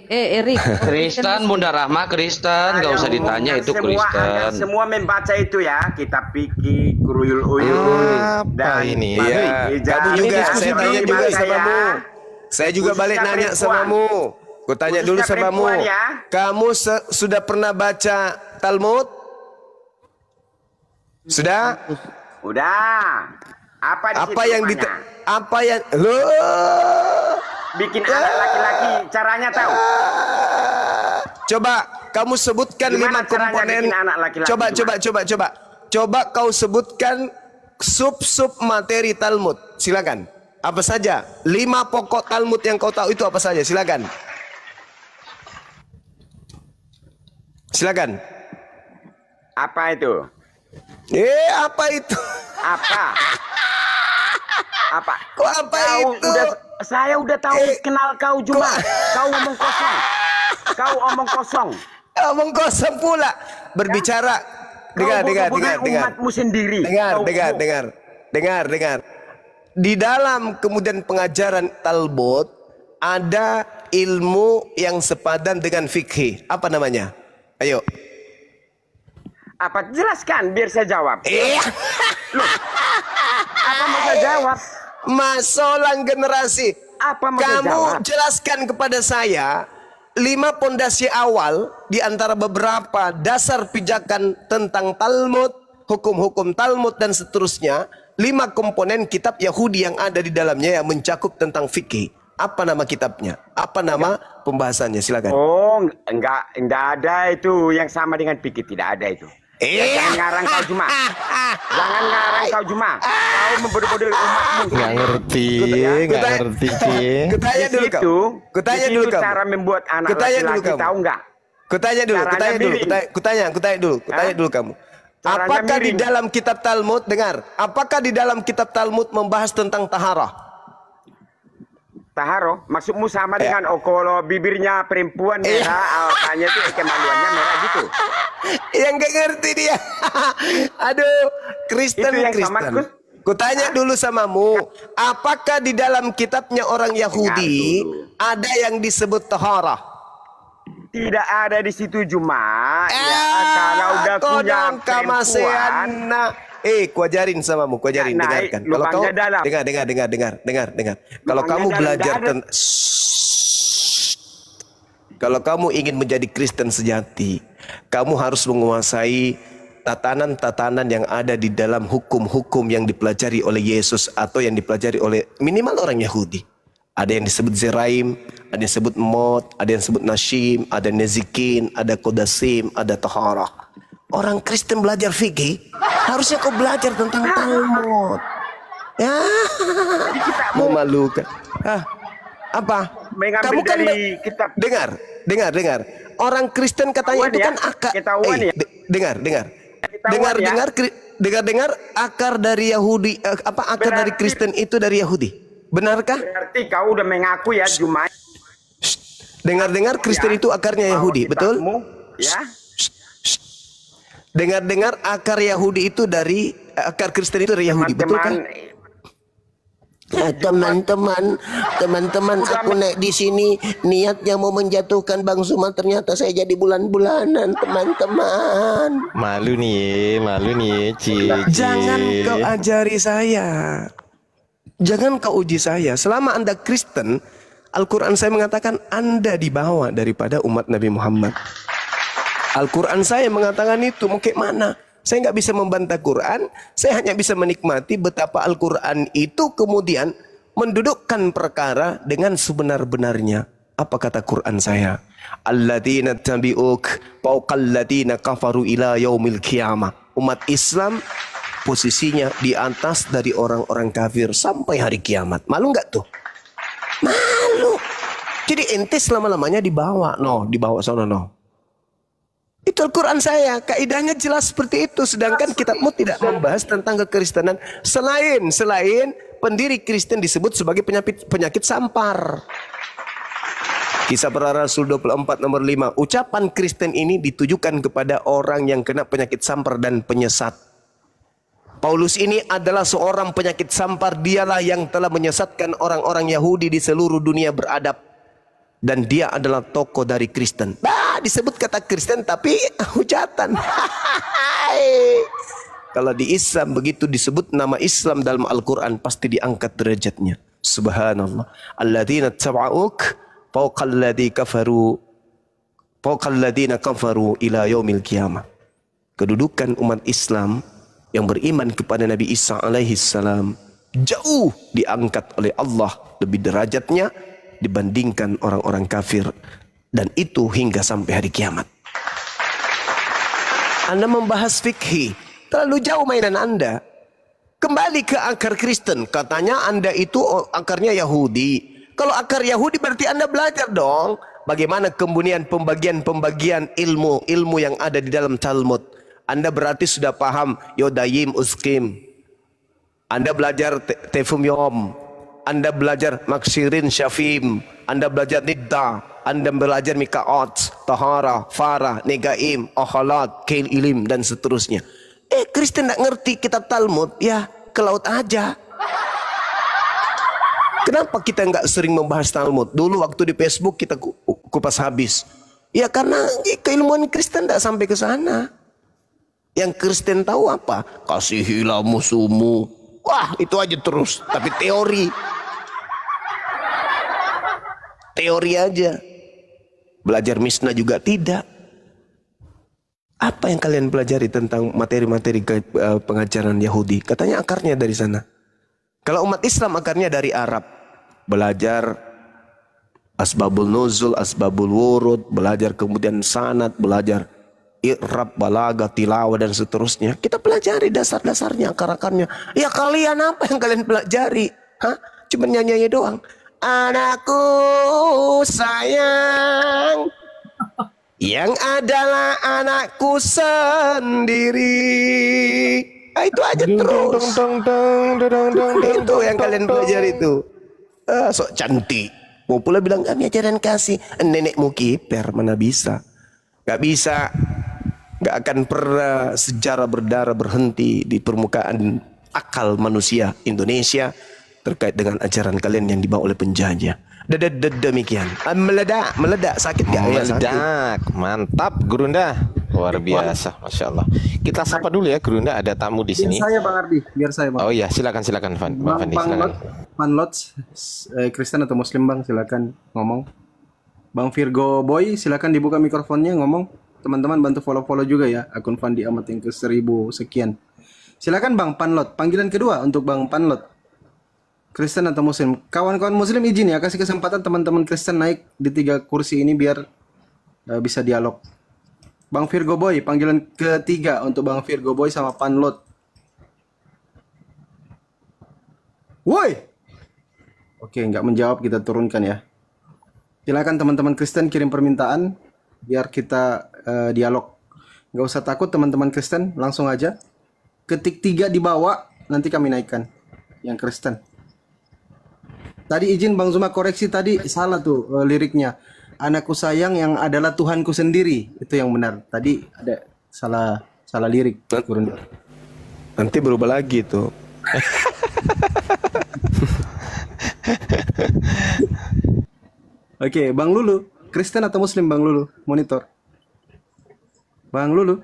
Erik. Kristen, Bunda Rahma Kristen, nggak usah ditanya itu Kristen. Semua membaca itu ya, kitab fikih, Qur'ul Uyun. Apa ini? Iya. Kamu juga, saya tanya juga samamu. Saya juga balik nanya samamu. Ku tanya dulu samamu. Kamu sudah pernah baca Talmud? Sudah? Udah. Apa yang lo bikin anak laki-laki caranya tahu? Coba kamu sebutkan 5 komponen. Coba kau sebutkan sub materi Talmud. Silakan. Apa saja? 5 pokok Talmud yang kau tahu itu apa saja? Silakan. Silakan. Apa itu? Apa itu? Apa? Kok apa itu? Saya udah tahu kenal kau cuma kau omong kosong. Omong kosong pula. Berbicara. Dengar. Umatmu sendiri. Dengar. Di dalam kemudian pengajaran Talmud ada ilmu yang sepadan dengan fikih. Apa namanya? Ayo. Apa? Jelaskan biar saya jawab. Loh, apa mau saya jawab? Masalah generasi. Apa mau saya Kamu jawab? jelaskan kepada saya 5 pondasi awal di antara beberapa dasar pijakan tentang Talmud, hukum-hukum Talmud dan seterusnya. 5 komponen kitab Yahudi yang ada di dalamnya yang mencakup tentang fikih. Apa nama kitabnya? Apa nama pembahasannya? Silakan. Oh, enggak ada itu yang sama dengan fikih, tidak ada itu. Jangan ngarang kau cuma. Kau membodoh-bodohi umatmu. Nggak ngerti. Kutanya dulu kamu. Cara membuat anak laki-laki tahu nggak? Kutanya dulu kamu. Apakah di dalam kitab Talmud, dengar, apakah di dalam kitab Talmud membahas tentang taharah? Taharah, maksudmu sama dengan kalau bibirnya perempuan merah, awalnya itu kemaluannya merah gitu. Yang gak ngerti dia. Aduh, Kristen. Kutanya dulu samamu, apakah di dalam kitabnya orang Yahudi ada yang disebut taharah? Tidak ada di situ cuma. Kalau udah punya perempuan. Ku ajarin samamu, dengarkan. Kalau kau dengar. Kalau kamu belajar kalau kamu ingin menjadi Kristen sejati, kamu harus menguasai tatanan-tatanan yang ada di dalam hukum-hukum yang dipelajari oleh Yesus atau yang dipelajari oleh minimal orang Yahudi. Ada yang disebut Zeraim, ada yang disebut Mot, ada yang disebut Nashim, ada Nezikin, ada Kodasim, ada Taharah. Orang Kristen belajar fikih, harusnya kau belajar tentang Talmud. Ya, memalukan. Apa? Kamu kan dengar. Orang Kristen katanya itu kan akar. Dengar. Akar dari Yahudi, akar dari Kristen itu dari Yahudi. Benarkah? Berarti kau udah mengaku ya, Jumai. Dengar Kristen itu akarnya Yahudi, betul? Ya. Dengar akar Yahudi itu dari akar Kristen itu dari Yahudi, betul kan? Teman-teman, aku naik di sini niatnya mau menjatuhkan Bang Zuma, ternyata saya jadi bulan-bulanan, teman-teman. Malu nih, Cici. Jangan kau ajari saya. Jangan kau uji saya. Selama Anda Kristen, Al-Quran saya mengatakan Anda dibawa daripada umat Nabi Muhammad. Al-Quran saya mengatakan itu. Mau kayak mana? Saya nggak bisa membantah Quran. Saya hanya bisa menikmati betapa Al-Quran itu kemudian mendudukkan perkara dengan sebenar-benarnya. Apa kata Quran saya? Alladzina tabi'uk fawqalladzina kafaru ila yaumil qiyamah. Umat Islam posisinya di atas dari orang-orang kafir sampai hari kiamat. Malu nggak tuh? Malu. Jadi ente selama-lamanya dibawa. Dibawa sana Itu Al-Quran saya, kaidahnya jelas seperti itu. Sedangkan kitabmu tidak membahas tentang kekristenan. Selain pendiri Kristen disebut sebagai penyakit sampar. Kisah Para Rasul 24 nomor 5. Ucapan Kristen ini ditujukan kepada orang yang kena penyakit sampar dan penyesat. Paulus ini adalah seorang penyakit sampar. Dialah yang telah menyesatkan orang-orang Yahudi di seluruh dunia beradab. Dan dia adalah tokoh dari Kristen. Disebut kata Kristen tapi hujatan. Kalau di Islam begitu disebut nama Islam dalam Al-Quran pasti diangkat derajatnya. Subhanallah. Alladzina taba'uk fawqalladzi kafaru ila yaumil qiyamah. Kedudukan umat Islam yang beriman kepada Nabi Isa alaihi salam jauh diangkat oleh Allah lebih derajatnya dibandingkan orang-orang kafir, dan itu hingga sampai hari kiamat. Anda membahas fikih, terlalu jauh mainan Anda. Kembali ke akar Kristen. Katanya Anda itu akarnya Yahudi. Kalau akar Yahudi berarti Anda belajar dong bagaimana kemudian pembagian ilmu yang ada di dalam Talmud. Anda berarti sudah paham Yodayim Uskim. Anda belajar Tefum Yom. Anda belajar Maksirin Syafim, Anda belajar Nidda, Anda belajar Mikaot, Tahara, Farah, Negaim, Akhalat, Kail Ilim, dan seterusnya. Kristen tidak ngerti kitab Talmud, ya ke laut aja. Kenapa kita nggak sering membahas Talmud? Dulu waktu di Facebook kita kupas habis. Ya karena keilmuan Kristen tidak sampai ke sana. Yang Kristen tahu apa? Kasihilah musuhmu. Wah, itu aja terus, tapi teori. Teori aja. Belajar Mishnah juga tidak. Apa yang kalian pelajari tentang materi-materi pengajaran Yahudi? Katanya akarnya dari sana. Kalau umat Islam akarnya dari Arab. Belajar asbabul nuzul, asbabul wurud, belajar kemudian sanad, belajar i'rab, balaghah, tilawah, dan seterusnya. Kita pelajari dasar-dasarnya, akar-akarnya. Ya kalian apa yang kalian pelajari? Cuma nyanyi doang. Anakku sayang, yang adalah anakku sendiri. Itu aja terus. Itu yang kalian pelajari itu. Sok cantik. Mau pula bilang kami ajaran kasih. Nenekmu kiper, mana bisa. Gak bisa. Gak akan pernah sejarah berdarah berhenti di permukaan akal manusia Indonesia terkait dengan ajaran kalian yang dibawa oleh penjajah. Demikian. Meledak, sakit gak? Meledak, mantap Gurunda, luar biasa, masya Allah. Kita sapa dulu ya Gurunda, ada tamu di sini. Biar saya Bang Ardi, biar saya Bang. Oh iya, silakan Bang Fandi, silakan. Panlot, Kristen atau Muslim Bang, silakan ngomong. Bang Virgo Boy, silakan dibuka mikrofonnya ngomong. Teman-teman bantu follow juga ya akun Fandi Ahmad yang ke 1000 sekian. Silakan Bang Panlot, panggilan kedua untuk Bang Panlot. Kristen atau Muslim? Kawan-kawan Muslim izin ya, kasih kesempatan teman-teman Kristen naik di 3 kursi ini biar bisa dialog. Bang Virgo Boy, panggilan ketiga untuk Bang Virgo Boy sama Panlot. Woi. Oke, nggak menjawab, kita turunkan ya. Silakan teman-teman Kristen kirim permintaan biar kita dialog. Nggak usah takut teman-teman Kristen, langsung aja. Ketik 3 di bawah, nanti kami naikkan yang Kristen. Tadi izin Bang Zuma koreksi tadi salah tuh liriknya. Anakku sayang yang adalah Tuhanku sendiri. Itu yang benar. Tadi ada salah lirik. Nanti berubah lagi tuh. Oke, Bang Lulu. Kristen atau Muslim Bang Lulu? Monitor. Bang Lulu.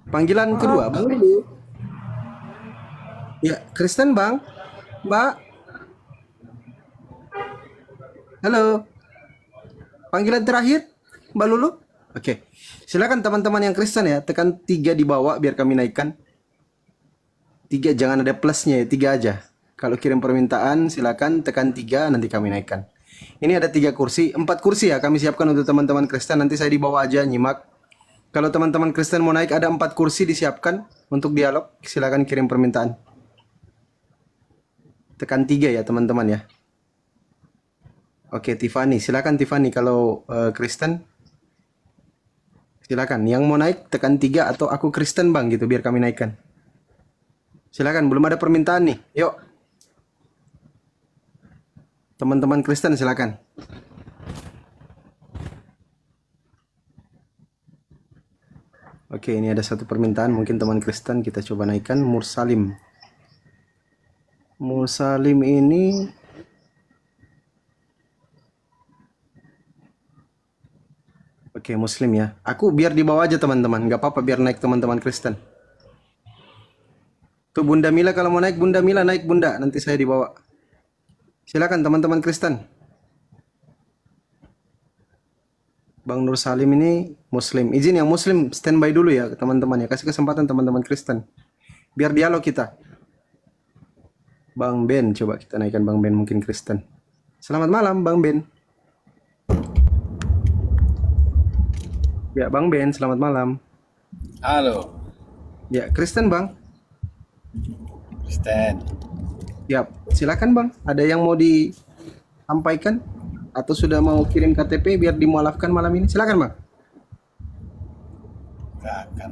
Panggilan kedua Bang Lulu. Ya, Kristen Bang. Mbak. Halo. Panggilan terakhir Mbak Lulu. Oke. Silakan teman-teman yang Kristen ya, tekan 3 di bawah biar kami naikkan. 3, jangan ada plusnya ya, 3 aja. Kalau kirim permintaan silakan tekan 3, nanti kami naikkan. Ini ada 3 kursi, 4 kursi ya kami siapkan untuk teman-teman Kristen. Nanti saya di bawah aja nyimak. Kalau teman-teman Kristen mau naik ada 4 kursi disiapkan untuk dialog. Silakan kirim permintaan. Tekan 3 ya teman-teman ya. Oke, Tiffany, silakan Tiffany kalau Kristen. Silakan. Yang mau naik tekan 3 atau aku Kristen bang gitu biar kami naikkan. Silakan. Belum ada permintaan nih. Yuk. Teman-teman Kristen silakan. Oke, ini ada satu permintaan. Mungkin teman Kristen kita coba naikkan. Mursalim. Mursalim ini oke, Muslim ya. Aku biar dibawa aja teman-teman. Gak apa-apa biar naik teman-teman Kristen. Tuh Bunda Mila kalau mau naik, Bunda Mila naik Bunda. Nanti saya dibawa. Silakan teman-teman Kristen. Bang Nur Salim ini Muslim. Izin yang Muslim standby dulu ya teman-teman ya. Kasih kesempatan teman-teman Kristen. Biar dialog kita. Bang Ben, coba kita naikkan Bang Ben mungkin Kristen. Selamat malam Bang Ben. Ya Bang Ben, selamat malam. Halo. Ya Kristen Bang. Kristen. Ya, silakan Bang. Ada yang mau disampaikan atau sudah mau kirim KTP biar dimualafkan malam ini? Silakan Bang. Silakan.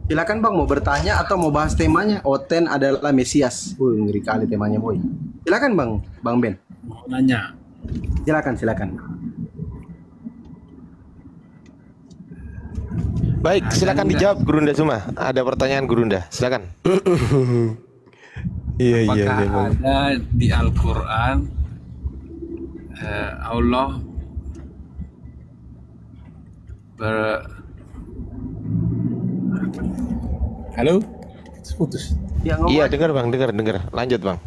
Silakan Bang, mau bertanya atau mau bahas temanya? Oten adalah Mesias. Ngeri kali temanya boy. Silakan Bang, Bang Ben. Mau nanya. Silakan. Baik, silakan dijawab Gurunda semua. Ada pertanyaan Gurunda, silakan. Iya. Apakah ada di Al-Quran Allah Halo? Putus. Iya, dengar Bang, dengar. Lanjut Bang.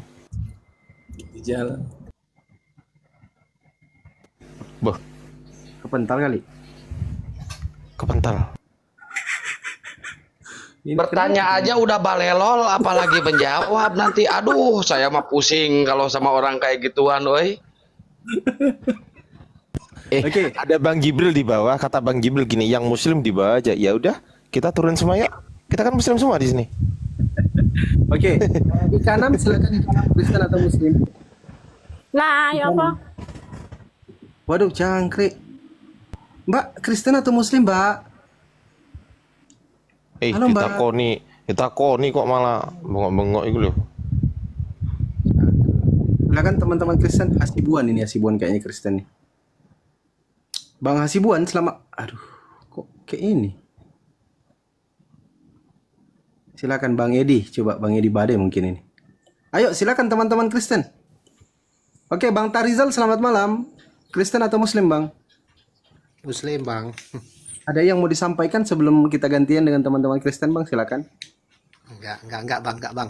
Di jalan. Boh, kepental kali. Kepental. Bertanya aja udah balelol, apalagi menjawab nanti. Aduh, saya mah pusing kalau sama orang kayak gituan, oi. Ada Bang Jibril di bawah. Kata Bang Jibril gini, yang Muslim di bawah aja. Ya udah, kita turun semua ya. Kita kan Muslim semua di sini. Oke. Di kanan silakan Kristen atau Muslim. Lah, ya apa? Waduh, cangkrik. Mbak, Kristen atau Muslim, Mbak? Halo, kita koni kok malah bengok-bengok itu loh. Silakan teman-teman Kristen. Hasibuan ini, Hasibuan kayaknya Kristen nih. Bang Hasibuan aduh, kok kayak ini? Silakan Bang Edi, coba Bang Edi Bade mungkin ini. Ayo silakan teman-teman Kristen. Oke, Bang Tarizal selamat malam. Kristen atau Muslim, Bang? Muslim, Bang. Ada yang mau disampaikan sebelum kita gantian dengan teman-teman Kristen, Bang? Silakan. Enggak, Bang.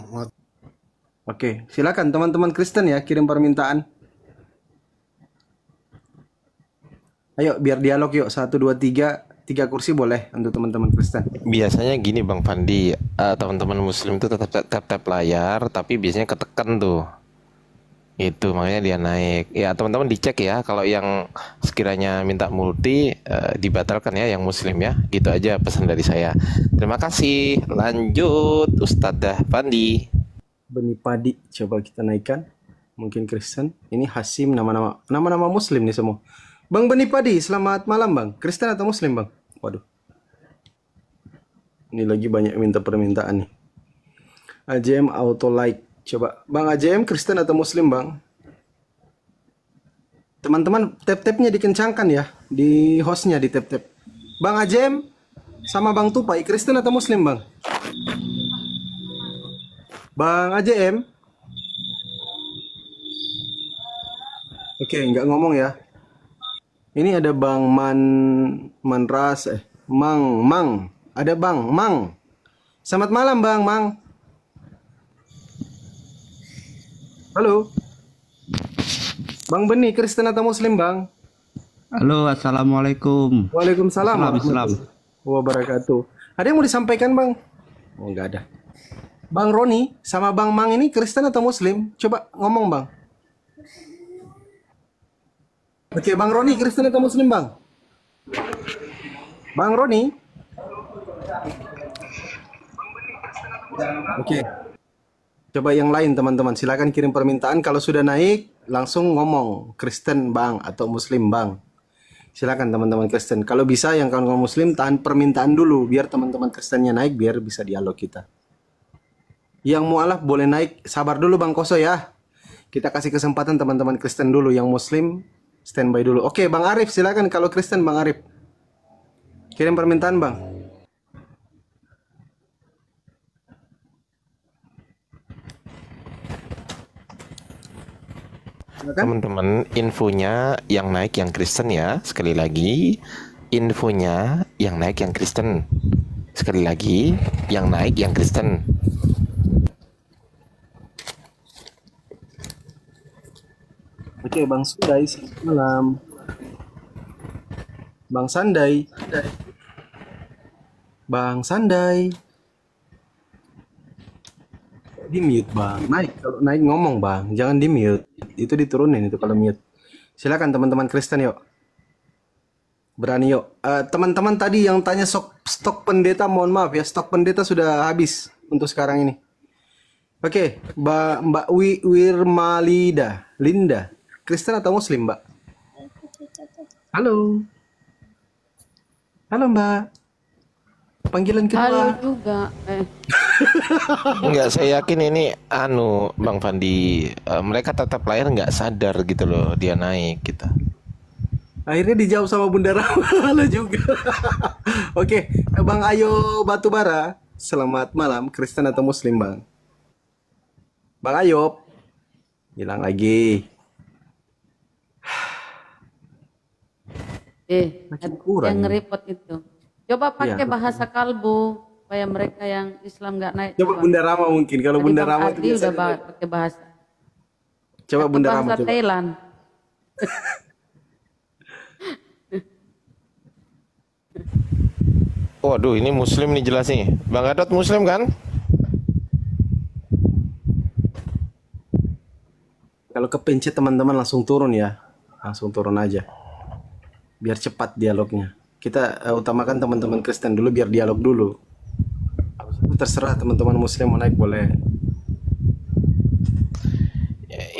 Oke, silakan teman-teman Kristen ya, kirim permintaan. Ayo, biar dialog yuk. 1, 2, 3. 3 kursi boleh untuk teman-teman Kristen. Biasanya gini Bang Fandi, teman-teman Muslim itu tetap tap layar, tapi biasanya ketekan tuh. Itu makanya dia naik. Ya teman-teman dicek ya, kalau yang sekiranya minta multi dibatalkan ya yang Muslim ya. Gitu aja pesan dari saya. Terima kasih. Lanjut Ustadzah Fandi. Beni Padi coba kita naikkan. Mungkin Kristen. Ini Hasim, nama-nama Muslim nih semua. Bang Beni Padi, selamat malam Bang. Kristen atau Muslim Bang? Waduh. Ini lagi banyak minta permintaan nih. AJM Auto Like. Coba Bang AJM Kristen atau Muslim Bang? Teman-teman tap-tapnya dikencangkan ya. Di hostnya di tap-tap. Bang AJM sama Bang Tupai Kristen atau Muslim Bang? Bang AJM. Oke, nggak ngomong ya. Ini ada Bang Manras Mang. Ada Bang Mang. Selamat malam Bang Mang. Halo. Bang Beni, Kristen atau Muslim Bang? Halo, assalamualaikum. Waalaikumsalam. Islam. Wabarakatuh. Ada yang mau disampaikan Bang? Oh nggak ada. Bang Roni sama Bang Mang ini Kristen atau Muslim? Coba ngomong Bang. Oke, Bang Roni, Kristen atau Muslim, Bang? Bang Roni? Oke. Coba yang lain teman-teman, silakan kirim permintaan. Kalau sudah naik, langsung ngomong Kristen bang atau Muslim bang. Silakan teman-teman Kristen. Kalau bisa yang kawan-kawan Muslim tahan permintaan dulu, biar teman-teman Kristennya naik, biar bisa dialog kita. Yang mualaf boleh naik, sabar dulu Bang Koso ya. Kita kasih kesempatan teman-teman Kristen dulu, yang Muslim standby dulu. Oke, Bang Arif silakan kalau Kristen Bang Arif. Kirim permintaan Bang. Teman-teman, infonya yang naik yang Kristen ya. Sekali lagi, infonya yang naik yang Kristen. Sekali lagi, yang naik yang Kristen. Oke, Bang Sandai, selamat malam. Bang Sandai. Bang Sandai. Di mute Bang. Naik, kalau naik ngomong Bang, jangan di mute. Itu diturunin itu kalau mute. Silakan teman-teman Kristen yuk. Berani yuk. Teman-teman tadi yang tanya stok pendeta, mohon maaf ya, stok pendeta sudah habis untuk sekarang ini. Oke, Mbak Wirmalida, Linda. Kristen atau Muslim, Mbak? Halo. Halo, Mbak. Panggilan kedua. Halo juga. Enggak, saya yakin ini Bang Fandi, mereka tetap layar nggak sadar gitu loh dia naik gitu. Akhirnya dijawab sama Bunda Rama. Halo juga. Oke, Bang Ayo Batubara, selamat malam. Kristen atau Muslim, Bang? Bang Ayub, hilang lagi. Yang ngerepot itu. Coba pakai bahasa kalbu supaya mereka yang Islam nggak naik. Coba Bunda Rama mungkin. Kalau Tadi Bunda Bang Rama Adi udah pakai bahasa. Coba Atau Bunda bahasa Rama coba. Thailand. Waduh, ini Muslim nih jelas nih. Bang Gadot Muslim kan? Kalau kepencet teman-teman langsung turun ya. Langsung turun aja. Biar cepat dialognya. Kita utamakan teman-teman Kristen dulu biar dialog dulu. Terserah teman-teman Muslim mau naik boleh.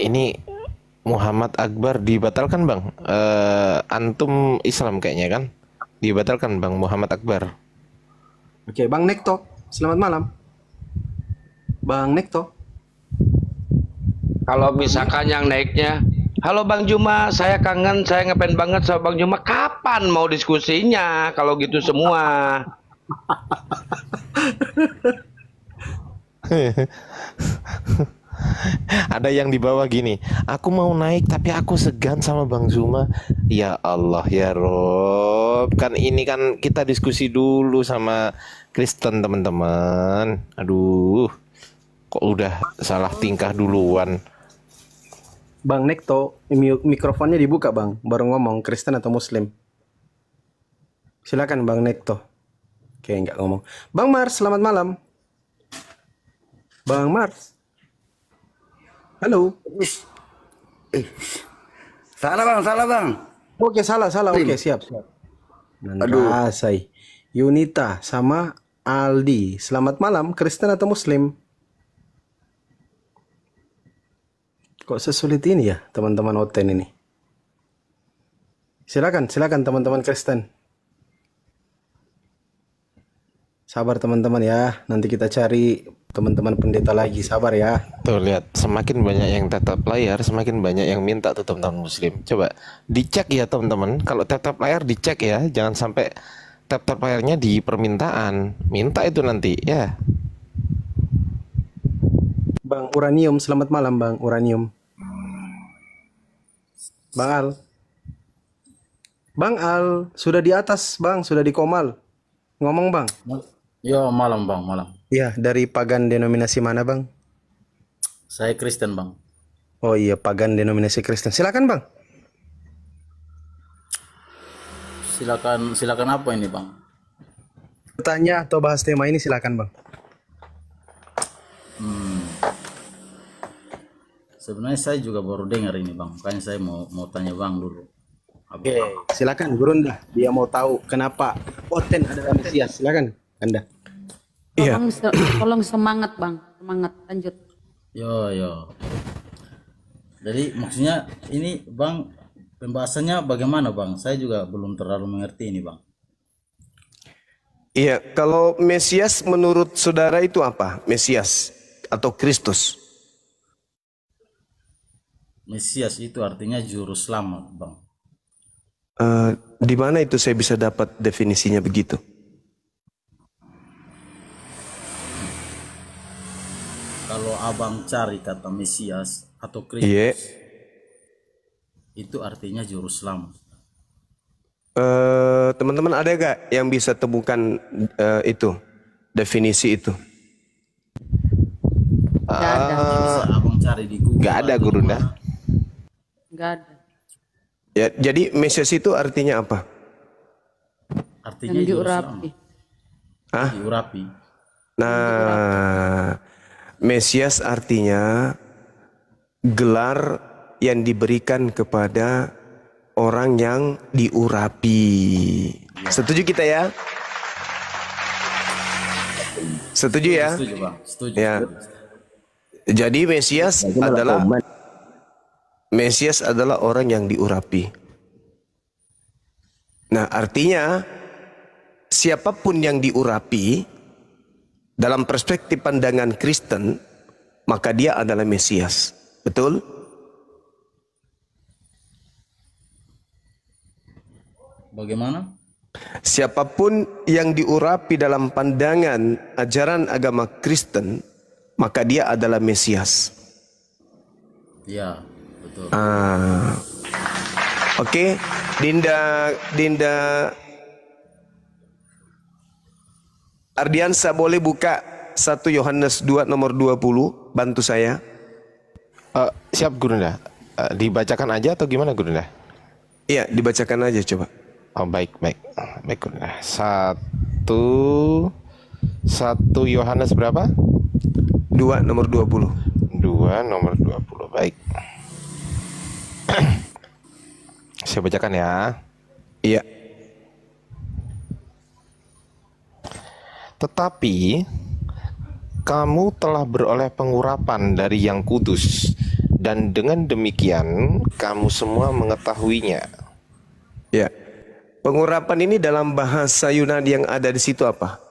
Ini Muhammad Akbar dibatalkan Bang. Antum Islam kayaknya kan? Dibatalkan Bang Muhammad Akbar. Oke, Bang Nekto, selamat malam. Bang Nekto. Kalau misalkan yang naiknya, halo Bang Juma, saya kangen, saya ngefans banget sama Bang Juma. Kapan mau diskusinya kalau gitu semua? Ada yang di bawah gini, aku mau naik tapi aku segan sama Bang Zuma. Ya Allah ya Rob, kan ini kan kita diskusi dulu sama Kristen teman-teman. Aduh, kok udah salah tingkah duluan. Bang Nekto, mikrofonnya dibuka Bang, baru ngomong Kristen atau Muslim. Silakan Bang Nekto. Oke, nggak ngomong. Bang Mars, selamat malam. Bang Mars. Halo. Salah Bang, salah Bang. Oke, salah. Oke, siap. Nandasai. Yunita sama Aldi. Selamat malam, Kristen atau Muslim? Kok sesulit ini ya, teman-teman Oten ini? Silakan teman-teman Kristen. Sabar teman-teman ya, nanti kita cari teman-teman pendeta lagi, sabar ya. Tuh lihat, semakin banyak yang tetap layar, semakin banyak yang minta tuh teman-teman Muslim. Coba dicek ya teman-teman, kalau tetap layar dicek ya, jangan sampai tetap layarnya di permintaan, minta itu nanti ya. Bang Uranium, selamat malam Bang Uranium. Bang Al, sudah di atas Bang, sudah di Komal. Ngomong Bang. Ya malam Bang, malam. Ya, dari pagan denominasi mana Bang? Saya Kristen Bang. Oh iya, pagan denominasi Kristen. Silakan Bang. Silakan apa ini Bang? Bertanya atau bahas tema ini silakan Bang. Sebenarnya saya juga baru dengar ini Bang, makanya saya mau tanya Bang dulu. Oke, silakan Gurunda. Dia mau tahu kenapa Oten adalah Mesias. Silakan Anda. Tolong semangat Bang, semangat lanjut. Yo. Jadi maksudnya ini Bang, pembahasannya bagaimana Bang? Saya juga belum terlalu mengerti ini Bang. Iya, kalau Mesias menurut saudara itu apa? Mesias atau Kristus? Mesias itu artinya juru selamat Bang. Di mana itu saya bisa dapat definisinya begitu? Kalau abang cari kata Mesias atau Kristus, itu artinya juru selamat. Teman-teman ada gak yang bisa temukan itu definisi itu? Bisa abang cari di Google. Gak ada Gurunda. Enggak ada. Ya, jadi Mesias itu artinya apa? Artinya Yang juru diurapi. selamat. Hah? Diurapi. Nah, Mesias artinya gelar yang diberikan kepada orang yang diurapi. Setuju kita ya? Setuju ya? Setuju Bang. Setuju. Ya. Jadi Mesias adalah orang yang diurapi. Nah, artinya siapapun yang diurapi dalam perspektif pandangan Kristen, maka dia adalah Mesias. Betul? Bagaimana? Siapapun yang diurapi dalam pandangan ajaran agama Kristen, maka dia adalah Mesias. Ya, betul. Oke. Dinda Ardiansa boleh buka 1 Yohanes 2 nomor 20, bantu saya. Siap Gurunda. Dibacakan aja atau gimana Gurunda? Iya, dibacakan aja coba. Oh, baik Gurunda. 1 Yohanes berapa? 2 nomor 20. 2 nomor 20. Baik. Saya bacakan ya. Iya. Tetapi kamu telah beroleh pengurapan dari Yang Kudus, dan dengan demikian kamu semua mengetahuinya. Ya. Pengurapan ini dalam bahasa Yunani yang ada di situ apa?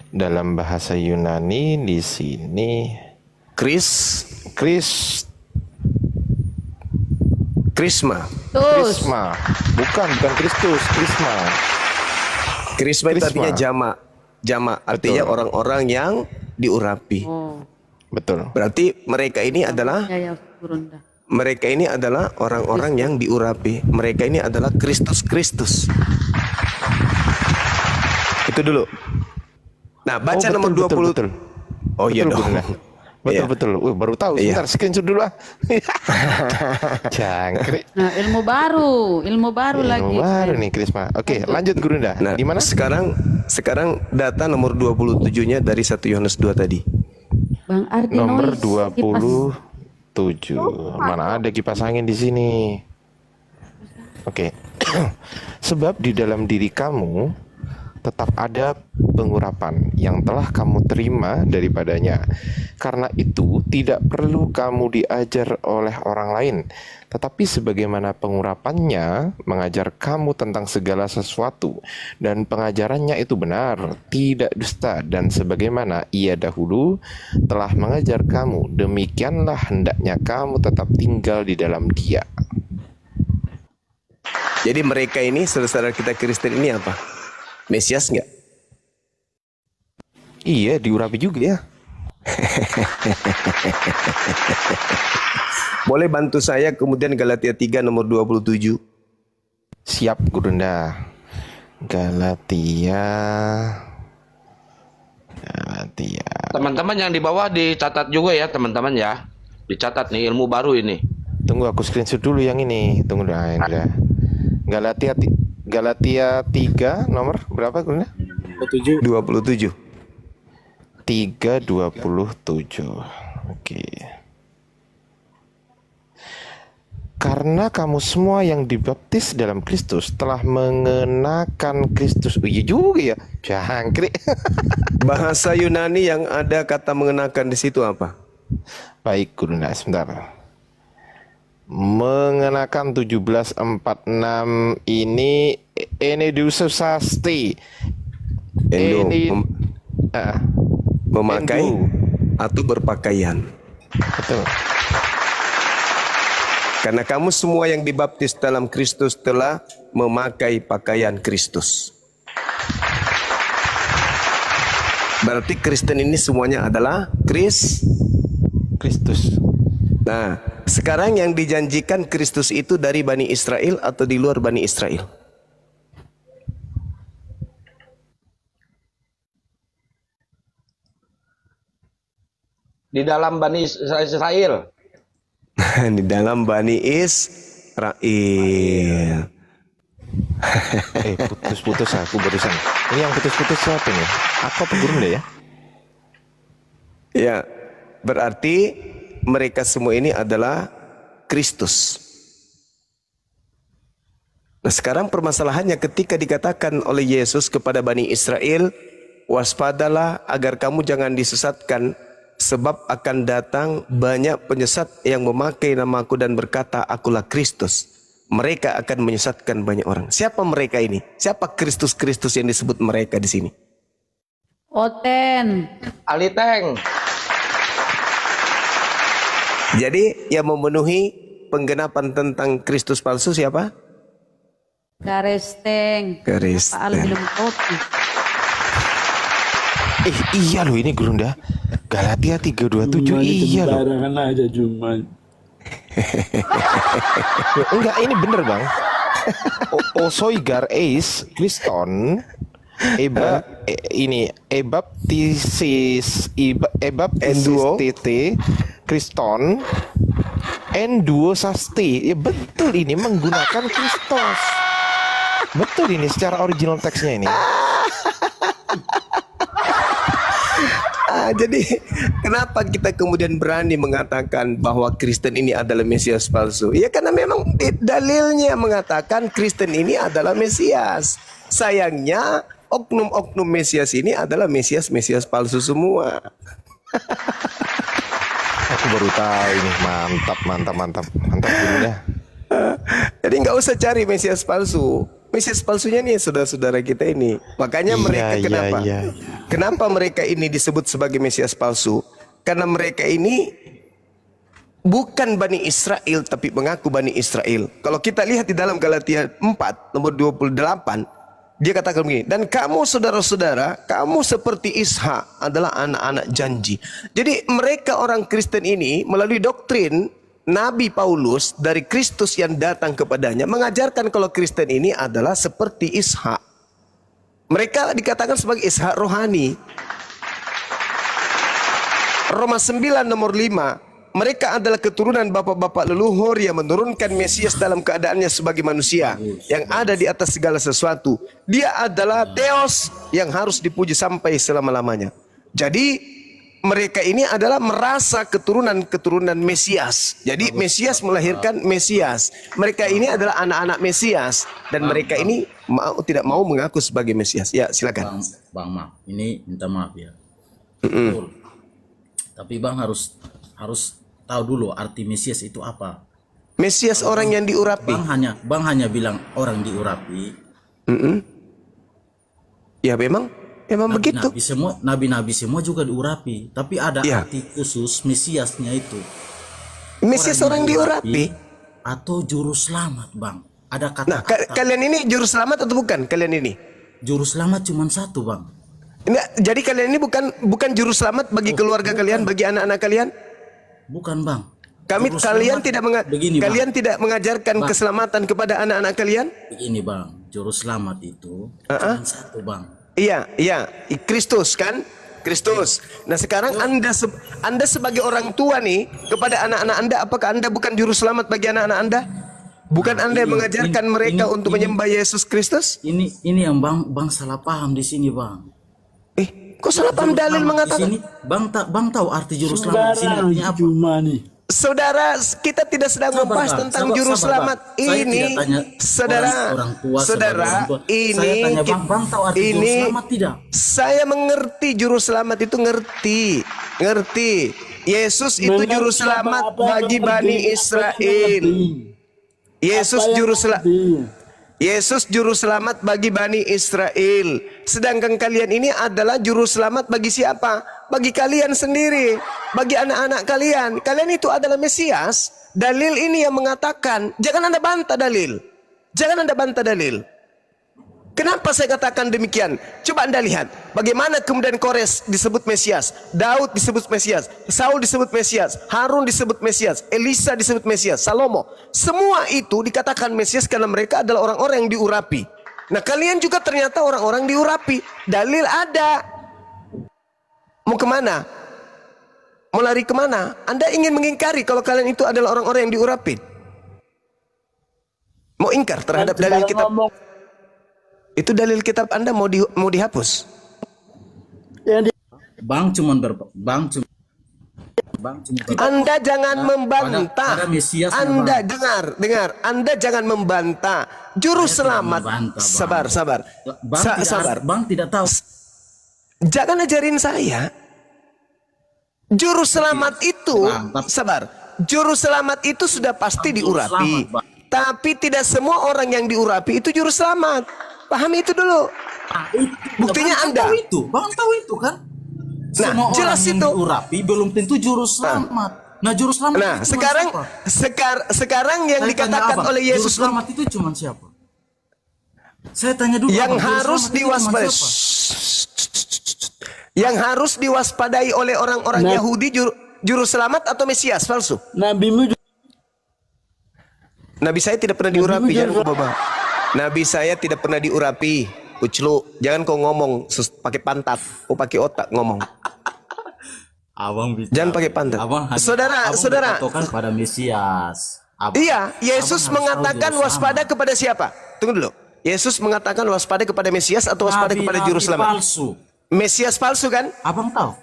Dalam bahasa Yunani di sini Krisma. Krisma. Bukan Kristus, Krisma. Krisma itu artinya jamak. Artinya orang-orang yang diurapi. Betul. Berarti mereka ini adalah orang-orang yang diurapi. Mereka ini adalah Kristus. Itu dulu. Nah, baca nomor 20. Betul. Oh iya dong. Betul. Baru tahu. Sebentar, screenshot dulu lah. Jangkrik. Nah, ilmu baru lagi. Ilmu baru nih Krisma. Oke, lanjut Gurunda. Nah, di mana? Sekarang data nomor 27-nya dari 1 Yohanes 2 tadi. Bang Ardi Nomor 27. Mana ada kipas angin di sini? Oke. Sebab di dalam diri kamu tetap ada pengurapan yang telah kamu terima daripadanya. Karena itu tidak perlu kamu diajar oleh orang lain, tetapi sebagaimana pengurapannya mengajar kamu tentang segala sesuatu, dan pengajarannya itu benar, tidak dusta, dan sebagaimana ia dahulu telah mengajar kamu, demikianlah hendaknya kamu tetap tinggal di dalam Dia. Jadi mereka ini, saudara-saudara kita Kristen ini apa? Mesias enggak? Iya, diurapi juga ya. Boleh bantu saya kemudian Galatia 3 nomor 27. Siap Gurunda. Galatia. Teman-teman yang di bawah dicatat juga ya teman-teman ya. Dicatat nih ilmu baru ini. Tunggu aku screenshot dulu yang ini. Tunggu dah ini dah. Galatia 3 nomor berapa Gurunda? 27. 3:27. Oke. Karena kamu semua yang dibaptis dalam Kristus telah mengenakan Kristus. Oh, iya juga ya. Jangkrik. Bahasa Yunani yang ada kata mengenakan di situ apa? Baik, Gurunda, sebentar. Mengenakan 1746 ini Enedusasti. Memakai atau berpakaian. Betul. Karena kamu semua yang dibaptis dalam Kristus telah memakai pakaian Kristus. Berarti Kristen ini semuanya adalah Kristus. Nah, sekarang yang dijanjikan Kristus itu dari Bani Israel atau di luar Bani Israel? Di dalam Bani Israel. Di dalam Bani Israel. Putus-putus aku barusan. Ini yang putus-putus siapa nih? Aku apa Gurunda ya? Ya, berarti mereka semua ini adalah Kristus. Nah, sekarang permasalahannya ketika dikatakan oleh Yesus kepada Bani Israel, waspadalah agar kamu jangan disesatkan, sebab akan datang banyak penyesat yang memakai namaku dan berkata, akulah Kristus. Mereka akan menyesatkan banyak orang. Siapa mereka ini? Siapa Kristus-Kristus yang disebut mereka di sini? Oten. Aliteng. Jadi yang memenuhi penggenapan tentang Kristus palsu siapa? Karesteng. Karesteng. Pak Al belum kopi. Iya loh ini Gurunda. Galatia 3:27 iya loh. Sembarangan aja cuman. Enggak, ini bener bang. Osoigar eis Kriston ebaptisis TT Kriston N2 Sasti. Ya betul, ini menggunakan Kristos. Betul ini secara original teksnya ini. Jadi kenapa kita kemudian berani mengatakan bahwa Kristen ini adalah Mesias palsu? Ya karena memang dalilnya mengatakan Kristen ini adalah Mesias. Sayangnya oknum-oknum Mesias ini adalah Mesias palsu semua. Aku baru tahu ini. Mantap Gurunda. Jadi nggak usah cari Mesias palsu. Mesias palsunya nih saudara-saudara kita ini. Makanya mereka kenapa? Kenapa mereka ini disebut sebagai Mesias palsu? Karena mereka ini bukan Bani Israel tapi mengaku Bani Israel. Kalau kita lihat di dalam Galatia 4 nomor 28, dia katakan begini, dan kamu saudara-saudara, kamu seperti Ishak adalah anak-anak janji. Jadi mereka orang Kristen ini melalui doktrin Nabi Paulus dari Kristus yang datang kepadanya mengajarkan kalau Kristen ini adalah seperti Ishak. Mereka dikatakan sebagai Ishak rohani. Roma 9 nomor 5, mereka adalah keturunan bapak-bapak leluhur yang menurunkan Mesias dalam keadaannya sebagai manusia yang ada di atas segala sesuatu. Dia adalah Theos yang harus dipuji sampai selama-lamanya. Jadi mereka ini adalah merasa keturunan-keturunan Mesias. Jadi Mesias melahirkan Mesias. Mereka ini adalah anak-anak Mesias dan mereka ini tidak mau mengaku sebagai Mesias. Ya, silakan. Bang, maaf. Ini minta maaf ya. Betul. Tapi Bang harus tahu dulu arti Mesias itu apa. Mesias orang yang diurapi. Bang hanya bilang orang diurapi. Ya memang begitu. Nabi-nabi semua juga diurapi, tapi ada arti khusus Mesiasnya itu. Mesias orang diurapi atau juru selamat, Bang. Ada kata. Nah, kalian ini juru selamat atau bukan? Kalian ini juru selamat cuma satu, Bang. Enggak, jadi kalian ini bukan juru selamat bagi keluarga kalian, bagi anak-anak kalian? Bukan, Bang. Kalian tidak mengajarkan keselamatan kepada anak-anak kalian? Begini, Bang. Juru selamat itu cuma satu, Bang. Iya, Kristus kan? Kristus. Nah sekarang Anda sebagai orang tua nih kepada anak-anak Anda, apakah Anda bukan juru selamat bagi anak-anak Anda? Bukan Anda yang mengajarkan mereka untuk menyembah Yesus Kristus? Ini yang Bang salah paham di sini, Bang. Kok salah paham dalil mengatakan? Bang tahu arti juru selamat di sini artinya apa? Saudara, kita tidak sedang membahas tentang juru selamat ini. Saudara, ini saya mengerti juru selamat itu ngerti. Yesus itu juru selamat bagi Bani Israel. Yesus juru selamat bagi Bani Israel. Sedangkan kalian ini adalah juru selamat bagi siapa? Bagi kalian sendiri, bagi anak-anak kalian. Kalian itu adalah Mesias. Dalil ini yang mengatakan, jangan Anda bantah dalil. Jangan Anda bantah dalil. Kenapa saya katakan demikian? Coba Anda lihat bagaimana kemudian Kores disebut Mesias, Daud disebut Mesias, Saul disebut Mesias, Harun disebut Mesias, Elisa disebut Mesias, Salomo. Semua itu dikatakan Mesias karena mereka adalah orang-orang yang diurapi. Nah, kalian juga ternyata orang-orang diurapi. Dalil ada. Mau kemana? Mau lari kemana? Anda ingin mengingkari kalau kalian itu adalah orang-orang yang diurapi? Mau ingkar terhadap dalil kitab? Itu dalil kitab Anda mau dihapus. Bang cuman Anda jangan membantah. Anda dengar. Anda jangan membantah. Juru selamat. Sabar. Sabar. Bang tidak tahu. Jangan ajarin saya. Juru selamat itu, sabar. Juru selamat itu sudah pasti diurapi. Tapi tidak semua orang yang diurapi itu juru selamat. Pahami itu dulu. Buktinya Anda. Bang tahu itu kan? Nah, semua jelas orang yang itu. diurapi belum tentu juru selamat. Nah, juru selamat itu sekarang yang dikatakan oleh Yesus, juru selamat itu cuma siapa? Saya tanya dulu. Yang harus diwaspadai. Yang harus diwaspadai oleh orang-orang Yahudi juru selamat atau Mesias palsu? Nabi saya tidak pernah diurapi, jangan kau bawa. Nabi saya tidak pernah diurapi. Uclu, jangan kau ngomong pakai pantat, kau pakai otak ngomong. Abang bicara. Jangan pakai pantat. Saudara. Pada Mesias. Iya, Yesus mengatakan waspada kepada siapa? Tunggu dulu. Yesus mengatakan waspada kepada Mesias atau waspada kepada juru selamat? Palsu. Mesias palsu kan? Abang tahu?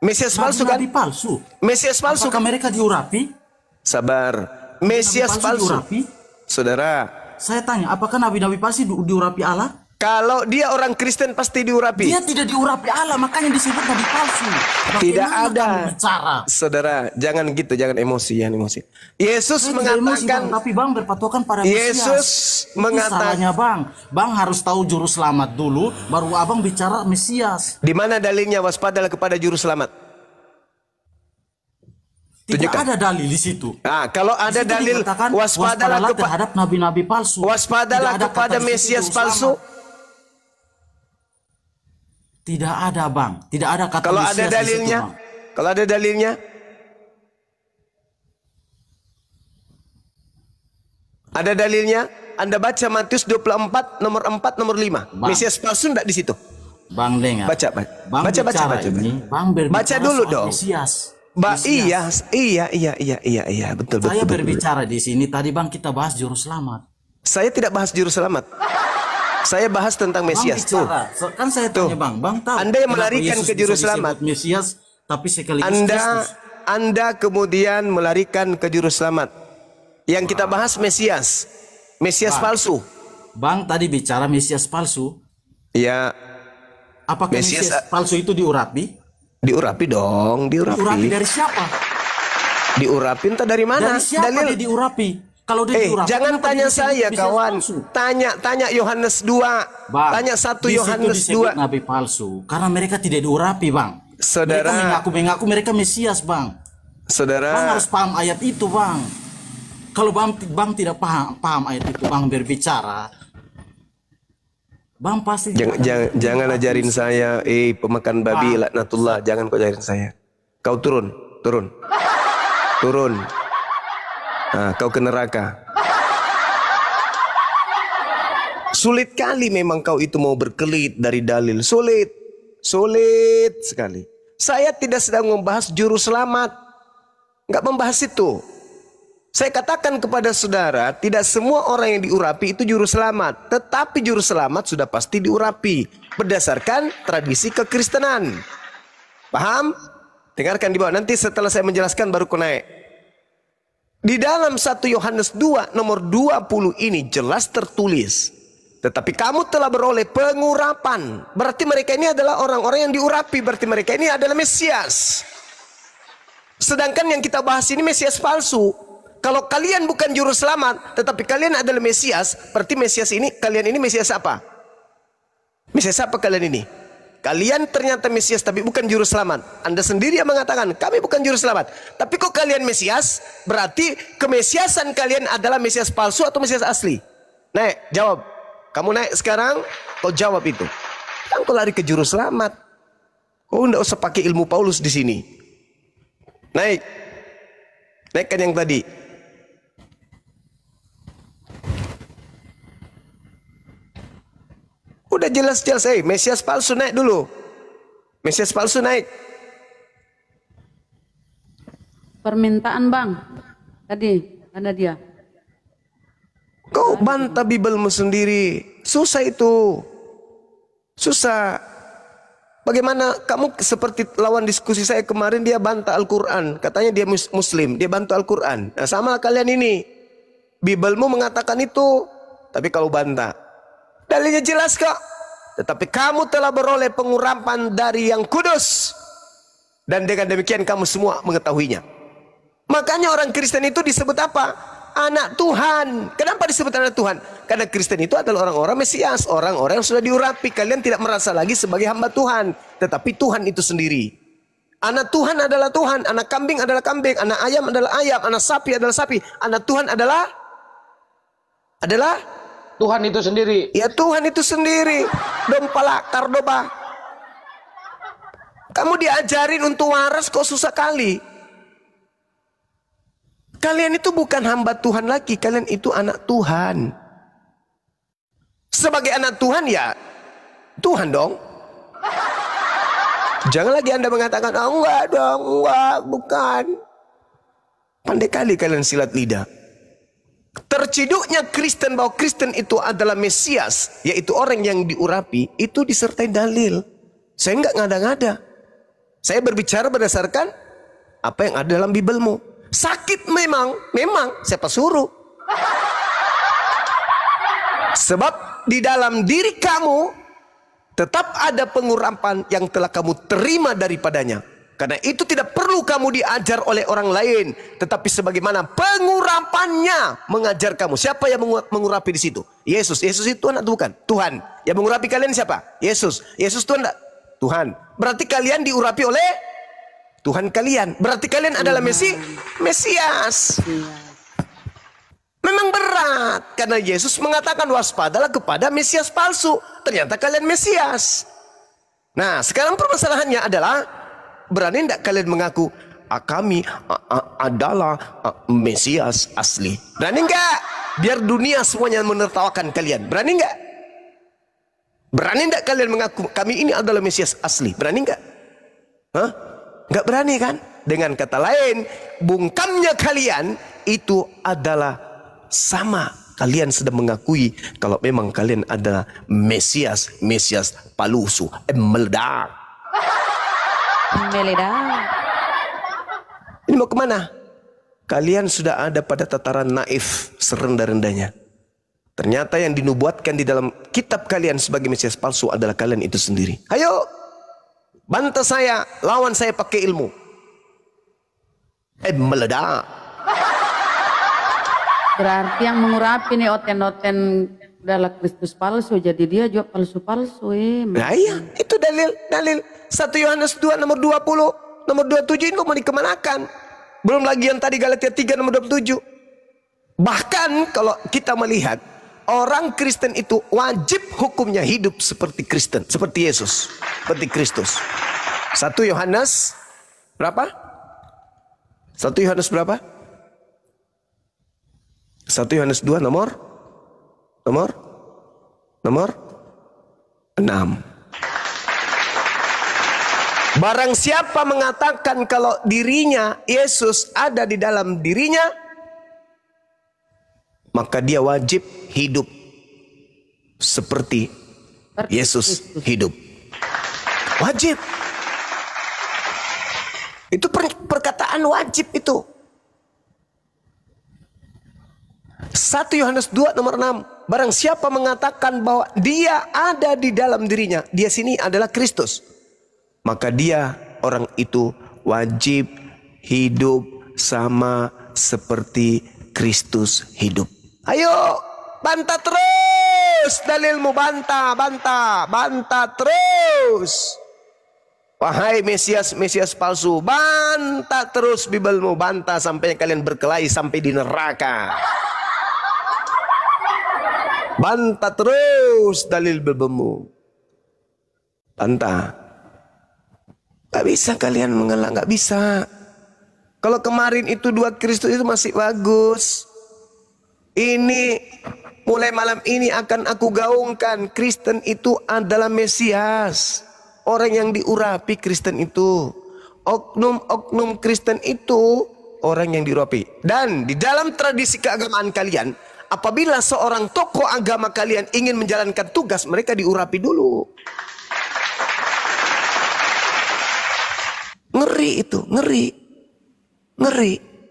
Mesias palsu kan? Palsu. Mesias palsu. Apakah mereka diurapi? Sabar. Mesias palsu. Diurapi? Saudara. Saya tanya, apakah nabi-nabi palsu diurapi Allah? Kalau dia orang Kristen pasti diurapi. Dia tidak diurapi Allah, makanya disebut nabi palsu. Tidak ada. Bicara? Saudara, jangan gitu, jangan emosi. Yesus mengatakan, tapi Bang berpatokan pada Yesus mengatakan, Bang harus tahu juru selamat dulu, baru Abang bicara Mesias. Di mana dalilnya waspadalah kepada juru selamat? Tidak ada dalil di situ. Nah, kalau ada dalil waspadalah terhadap nabi-nabi palsu. Waspadalah kepada Mesias palsu. Tidak ada, Bang. Tidak ada kata kalau Mesias ada dalilnya. Di situ, kalau ada dalilnya. Ada dalilnya. Anda baca Matius 24 nomor 4 nomor 5. Bang. Mesias palsu enggak di situ? Bang dengar. Baca. Baca dulu dong. Mesias. Iya, betul. Saya berbicara di sini tadi Bang kita bahas juru selamat. Saya tidak bahas juru selamat. Saya bahas tentang Mesias tuh. Kan saya tanya Bang tahu. Anda yang melarikan ke juru selamat. Mesias tapi sekaligus Anda kemudian melarikan ke juru selamat. Yang kita bahas Mesias palsu. Bang tadi bicara Mesias palsu. Ya. Apakah Mesias palsu itu diurapi? Diurapi dong, diurapi. Dari siapa? Diurapi entah dari mana? Dari siapa dia diurapi? Kalau dia diurapi, jangan tanya saya kawan. Tanya Yohanes 2. Bang, tanya 1 Yohanes 2. Nabi palsu karena mereka tidak diurapi, Bang. Saudara, mereka mengaku mereka Mesias, Bang. Saudara, Bang harus paham ayat itu, Bang. Kalau Bang tidak paham ayat itu, Bang berbicara, Bang pasti jangan ajarin saya pemakan babi laknatullah, jangan kau ajarin saya. Kau turun. Nah, kau ke neraka. Sulit kali memang kau itu mau berkelit dari dalil. Sulit sekali. Saya tidak sedang membahas juru selamat. Enggak membahas itu. Saya katakan kepada saudara, tidak semua orang yang diurapi itu juru selamat. Tetapi juru selamat sudah pasti diurapi berdasarkan tradisi kekristenan. Paham? Dengarkan di bawah. Nanti setelah saya menjelaskan baru kau naik. Di dalam 1 Yohanes 2 nomor 20 ini jelas tertulis. Tetapi kamu telah beroleh pengurapan. Berarti mereka ini adalah orang-orang yang diurapi. Berarti mereka ini adalah Mesias. Sedangkan yang kita bahas ini Mesias palsu. Kalau kalian bukan juru selamat, tetapi kalian adalah Mesias, berarti Mesias ini, kalian ini Mesias apa? Mesias apa kalian ini? Kalian ternyata Mesias tapi bukan juru selamat. Anda sendiri yang mengatakan kami bukan juru selamat. Tapi kok kalian Mesias? Berarti kemesiasan kalian adalah Mesias palsu atau Mesias asli? Naik, jawab. Kamu naik sekarang, kau jawab itu. Kan kau lari ke juru selamat. Kau tidak usah pakai ilmu Paulus di sini. Naik. Naikkan yang tadi. Udah jelas-jelas, Mesias palsu naik dulu. Mesias palsu naik. Permintaan bang, tadi ada dia. Kau bantah Bibelmu sendiri. Susah itu. Susah. Bagaimana kamu seperti lawan diskusi saya kemarin, dia bantah Al-Quran. Katanya dia Muslim, dia bantah Al-Quran. Nah, sama kalian ini. Bibelmu mengatakan itu, tapi kalau bantah. Dalilnya jelas kok. Tetapi kamu telah beroleh pengurapan dari yang kudus. Dan dengan demikian kamu semua mengetahuinya. Makanya orang Kristen itu disebut apa? Anak Tuhan. Kenapa disebut anak Tuhan? Karena Kristen itu adalah orang-orang Mesias. Orang-orang yang sudah diurapi. Kalian tidak merasa lagi sebagai hamba Tuhan. Tetapi Tuhan itu sendiri. Anak Tuhan adalah Tuhan. Anak kambing adalah kambing. Anak ayam adalah ayam. Anak sapi adalah sapi. Anak Tuhan adalah Tuhan itu sendiri. Ya Tuhan itu sendiri. Dompala, kardoba. Kamu diajarin untuk waras kok susah kali. Kalian itu bukan hamba Tuhan lagi. Kalian itu anak Tuhan. Sebagai anak Tuhan ya Tuhan dong. Jangan lagi Anda mengatakan, enggak dong, enggak, bukan. Pandai kali kalian silat lidah. Terciduknya Kristen bahwa Kristen itu adalah Mesias, yaitu orang yang diurapi, itu disertai dalil. Saya enggak ngada-ngada. Saya berbicara berdasarkan apa yang ada dalam Bibelmu. Sakit memang siapa suruh. Sebab di dalam diri kamu tetap ada pengurapan yang telah kamu terima daripadanya. Karena itu tidak perlu kamu diajar oleh orang lain, tetapi sebagaimana pengurapannya mengajar kamu. Siapa yang mengurapi di situ? Yesus. Yesus itu Tuhan atau bukan? Tuhan. Yang mengurapi kalian siapa? Yesus. Yesus Tuhan enggak? Tuhan. Berarti kalian diurapi oleh Tuhan kalian. Berarti kalian adalah Mesias. Memang berat karena Yesus mengatakan waspadalah kepada Mesias palsu. Ternyata kalian Mesias. Nah, sekarang permasalahannya adalah berani tidak kalian mengaku kami adalah Mesias asli? Berani enggak? Biar dunia semuanya menertawakan kalian. Berani enggak? Berani enggak kalian mengaku kami ini adalah Mesias asli? Berani enggak? Hah? Enggak berani kan? Dengan kata lain, bungkamnya kalian itu adalah sama. Kalian sedang mengakui kalau memang kalian adalah Mesias palsu, meledak. Ini mau kemana? Kalian sudah ada pada tataran naif serendah-rendahnya. Ternyata yang dinubuatkan di dalam kitab kalian sebagai Mesias palsu adalah kalian itu sendiri. Ayo, bantah saya, lawan saya pakai ilmu. Meledak. Berarti yang mengurapi nih oten-oten adalah Kristus palsu. Jadi dia juga palsu-palsu. Nah iya, itu dalil. 1 Yohanes 2 nomor 20, nomor 27 ini mau dikemanakan? Belum lagi yang tadi Galatia 3 nomor 27. Bahkan kalau kita melihat orang Kristen itu wajib hukumnya hidup seperti Kristen, seperti Yesus, seperti Kristus. 1 Yohanes berapa? 1 Yohanes berapa? 1 Yohanes 2 nomor 6. Barang siapa mengatakan kalau dirinya Yesus ada di dalam dirinya, maka dia wajib hidup seperti Yesus hidup. Wajib. Itu perkataan wajib itu. 1 Yohanes 2 nomor 6. Barang siapa mengatakan bahwa dia ada di dalam dirinya, dia sini adalah Kristus, maka dia orang itu wajib hidup sama seperti Kristus hidup. Ayo, bantah terus dalilmu, bantah terus. Wahai Mesias palsu, bantah terus Bibelmu, bantah sampai kalian berkelahi sampai di neraka. Bantah terus dalil Bibelmu. Bantah. Gak bisa kalian mengelak, gak bisa. Kalau kemarin itu 2 Kristus itu masih bagus. Ini mulai malam ini akan aku gaungkan, Kristen itu adalah Mesias. Orang yang diurapi Kristen itu. Oknum-oknum Kristen itu orang yang diurapi. Dan di dalam tradisi keagamaan kalian, apabila seorang tokoh agama kalian ingin menjalankan tugas, mereka diurapi dulu. Ngeri itu, ngeri.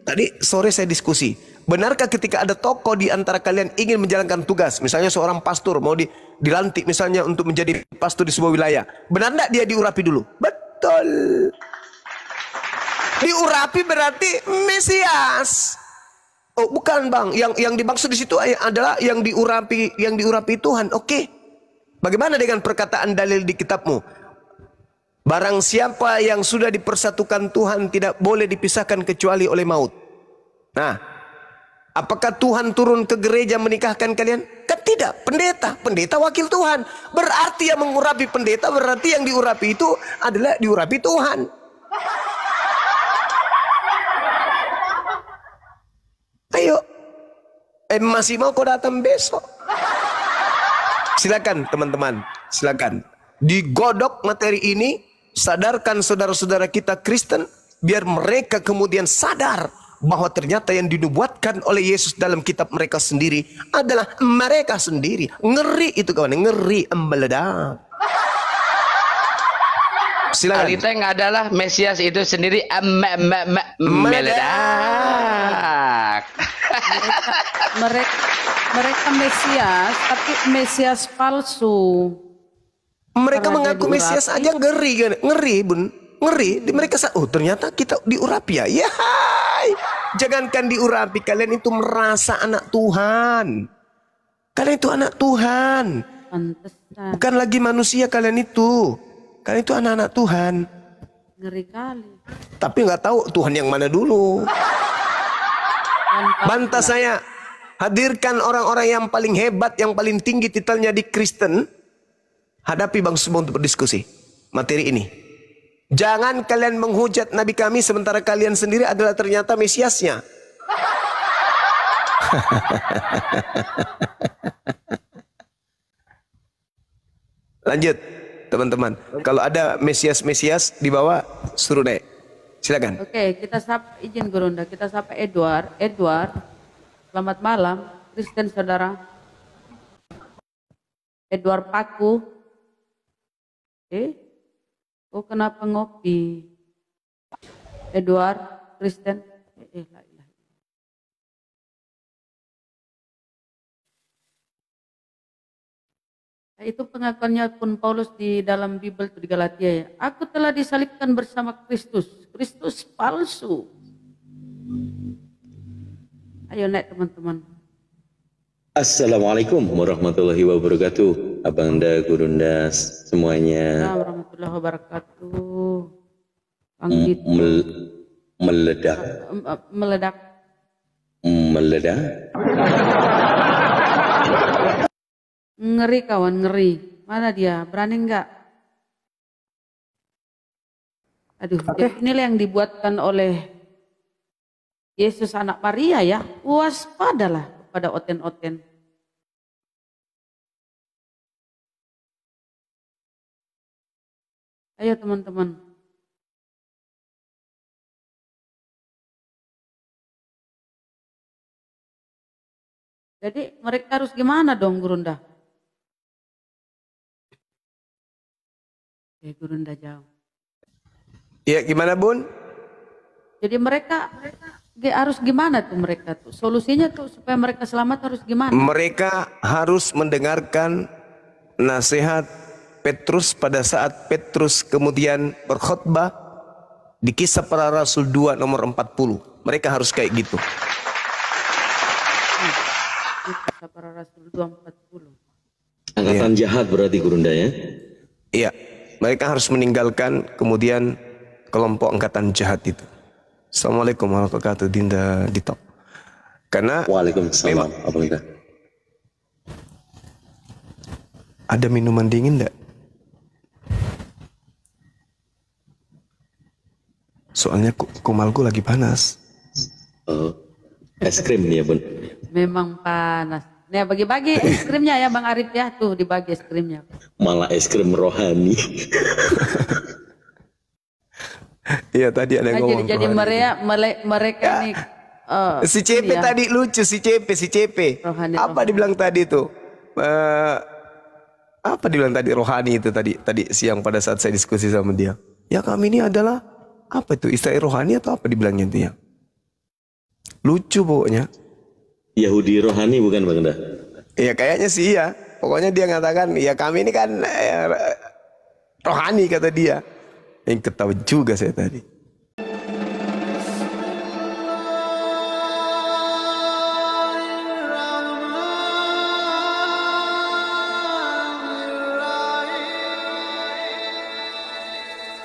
Tadi sore saya diskusi. Benarkah ketika ada tokoh di antara kalian ingin menjalankan tugas, misalnya seorang pastor mau dilantik misalnya untuk menjadi pastor di sebuah wilayah, benar tidak dia diurapi dulu? Betul. Diurapi berarti Mesias. Oh bukan bang, yang dimaksud di situ adalah yang diurapi Tuhan. Oke. Bagaimana dengan perkataan dalil di kitabmu? Barang siapa yang sudah dipersatukan Tuhan tidak boleh dipisahkan kecuali oleh maut. Nah, apakah Tuhan turun ke gereja menikahkan kalian? Kan tidak, pendeta wakil Tuhan. Berarti yang mengurapi pendeta, berarti yang diurapi itu adalah diurapi Tuhan. Ayo, masih mau kau datang besok? Silakan teman-teman, silakan. Digodok materi ini. Sadarkan saudara-saudara kita Kristen, biar mereka kemudian sadar bahwa ternyata yang dinubuatkan oleh Yesus dalam kitab mereka sendiri adalah mereka sendiri. Ngeri itu kawan, ngeri meledak. Silakan. Aliteng adalah Mesias itu sendiri meledak. Mereka Mesias, tapi Mesias palsu. Mereka mengaku Mesias aja ngeri bun, ngeri. Mereka ternyata kita diurapi ya. Ya, jangankan diurapi, kalian itu merasa anak Tuhan. Kalian itu anak Tuhan. Bukan lagi manusia kalian itu. Kalian itu anak-anak Tuhan. Ngeri kali. Tapi nggak tahu Tuhan yang mana dulu. Bantah saya. Hadirkan orang-orang yang paling hebat, yang paling tinggi titelnya di Kristen. Hadapi bang semua untuk berdiskusi materi ini. Jangan kalian menghujat Nabi kami sementara kalian sendiri adalah ternyata Mesiasnya. Lanjut teman-teman. Kalau ada Mesias di bawah suruh naik. Silakan. Oke, kita sapa, izin Gurunda, kita sapa Edward. Selamat malam, Kristen saudara. Edward Paku. Oh kenapa ngopi? Edward, Kristen. Itu pengakuannya pun Paulus di dalam Bible di Galatia ya. Aku telah disalibkan bersama Kristus. Kristus palsu. Ayo naik teman-teman. Assalamualaikum warahmatullahi wabarakatuh. Abangda, Gurunda, semuanya. Warahmatullahi wabarakatuh. Meledak. Meledak. Ngeri kawan, ngeri. Mana dia? Berani enggak? Aduh, inilah yang dibuatkan oleh Yesus anak Maria ya. Waspadalah pada oten-oten. Ayo teman-teman. Jadi mereka harus gimana dong Gurunda? Gurunda jauh. Ya gimana bun? Jadi mereka harus gimana tuh mereka tuh? Solusinya tuh supaya mereka selamat harus gimana? Mereka harus mendengarkan nasihat Petrus pada saat Petrus kemudian berkhotbah Di Kisah Para Rasul 2 nomor 40. Mereka harus kayak gitu. Kisah Para Rasul 2:40. Angkatan jahat berarti Gurunda ya? Iya, mereka harus meninggalkan kemudian kelompok angkatan jahat itu. Assalamualaikum warahmatullahi wabarakatuh, Dinda Dito. Karena Waalaikumsalam. Apa enggak? ada minuman dingin enggak? Soalnya kumalku lagi panas. Oh, es krim nih ya Bun. Memang panas. Nih bagi-bagi es krimnya ya Bang Arif ya, tuh dibagi es krimnya. Malah es krim rohani. Iya tadi ada yang ngomong. Jadi mereka nih. Si CP ya. tadi lucu, si CP. Rohani, Apa dibilang tadi tuh? Apa dibilang tadi rohani itu tadi siang pada saat saya diskusi sama dia. Ya kami ini adalah apa itu istilah rohani atau apa dibilangnya itu ya? Lucu pokoknya. Yahudi rohani bukan Bang Dah? Iya kayaknya sih ya. Pokoknya dia ngatakan ya kami ini kan rohani kata dia. Yang ketawa juga saya tadi.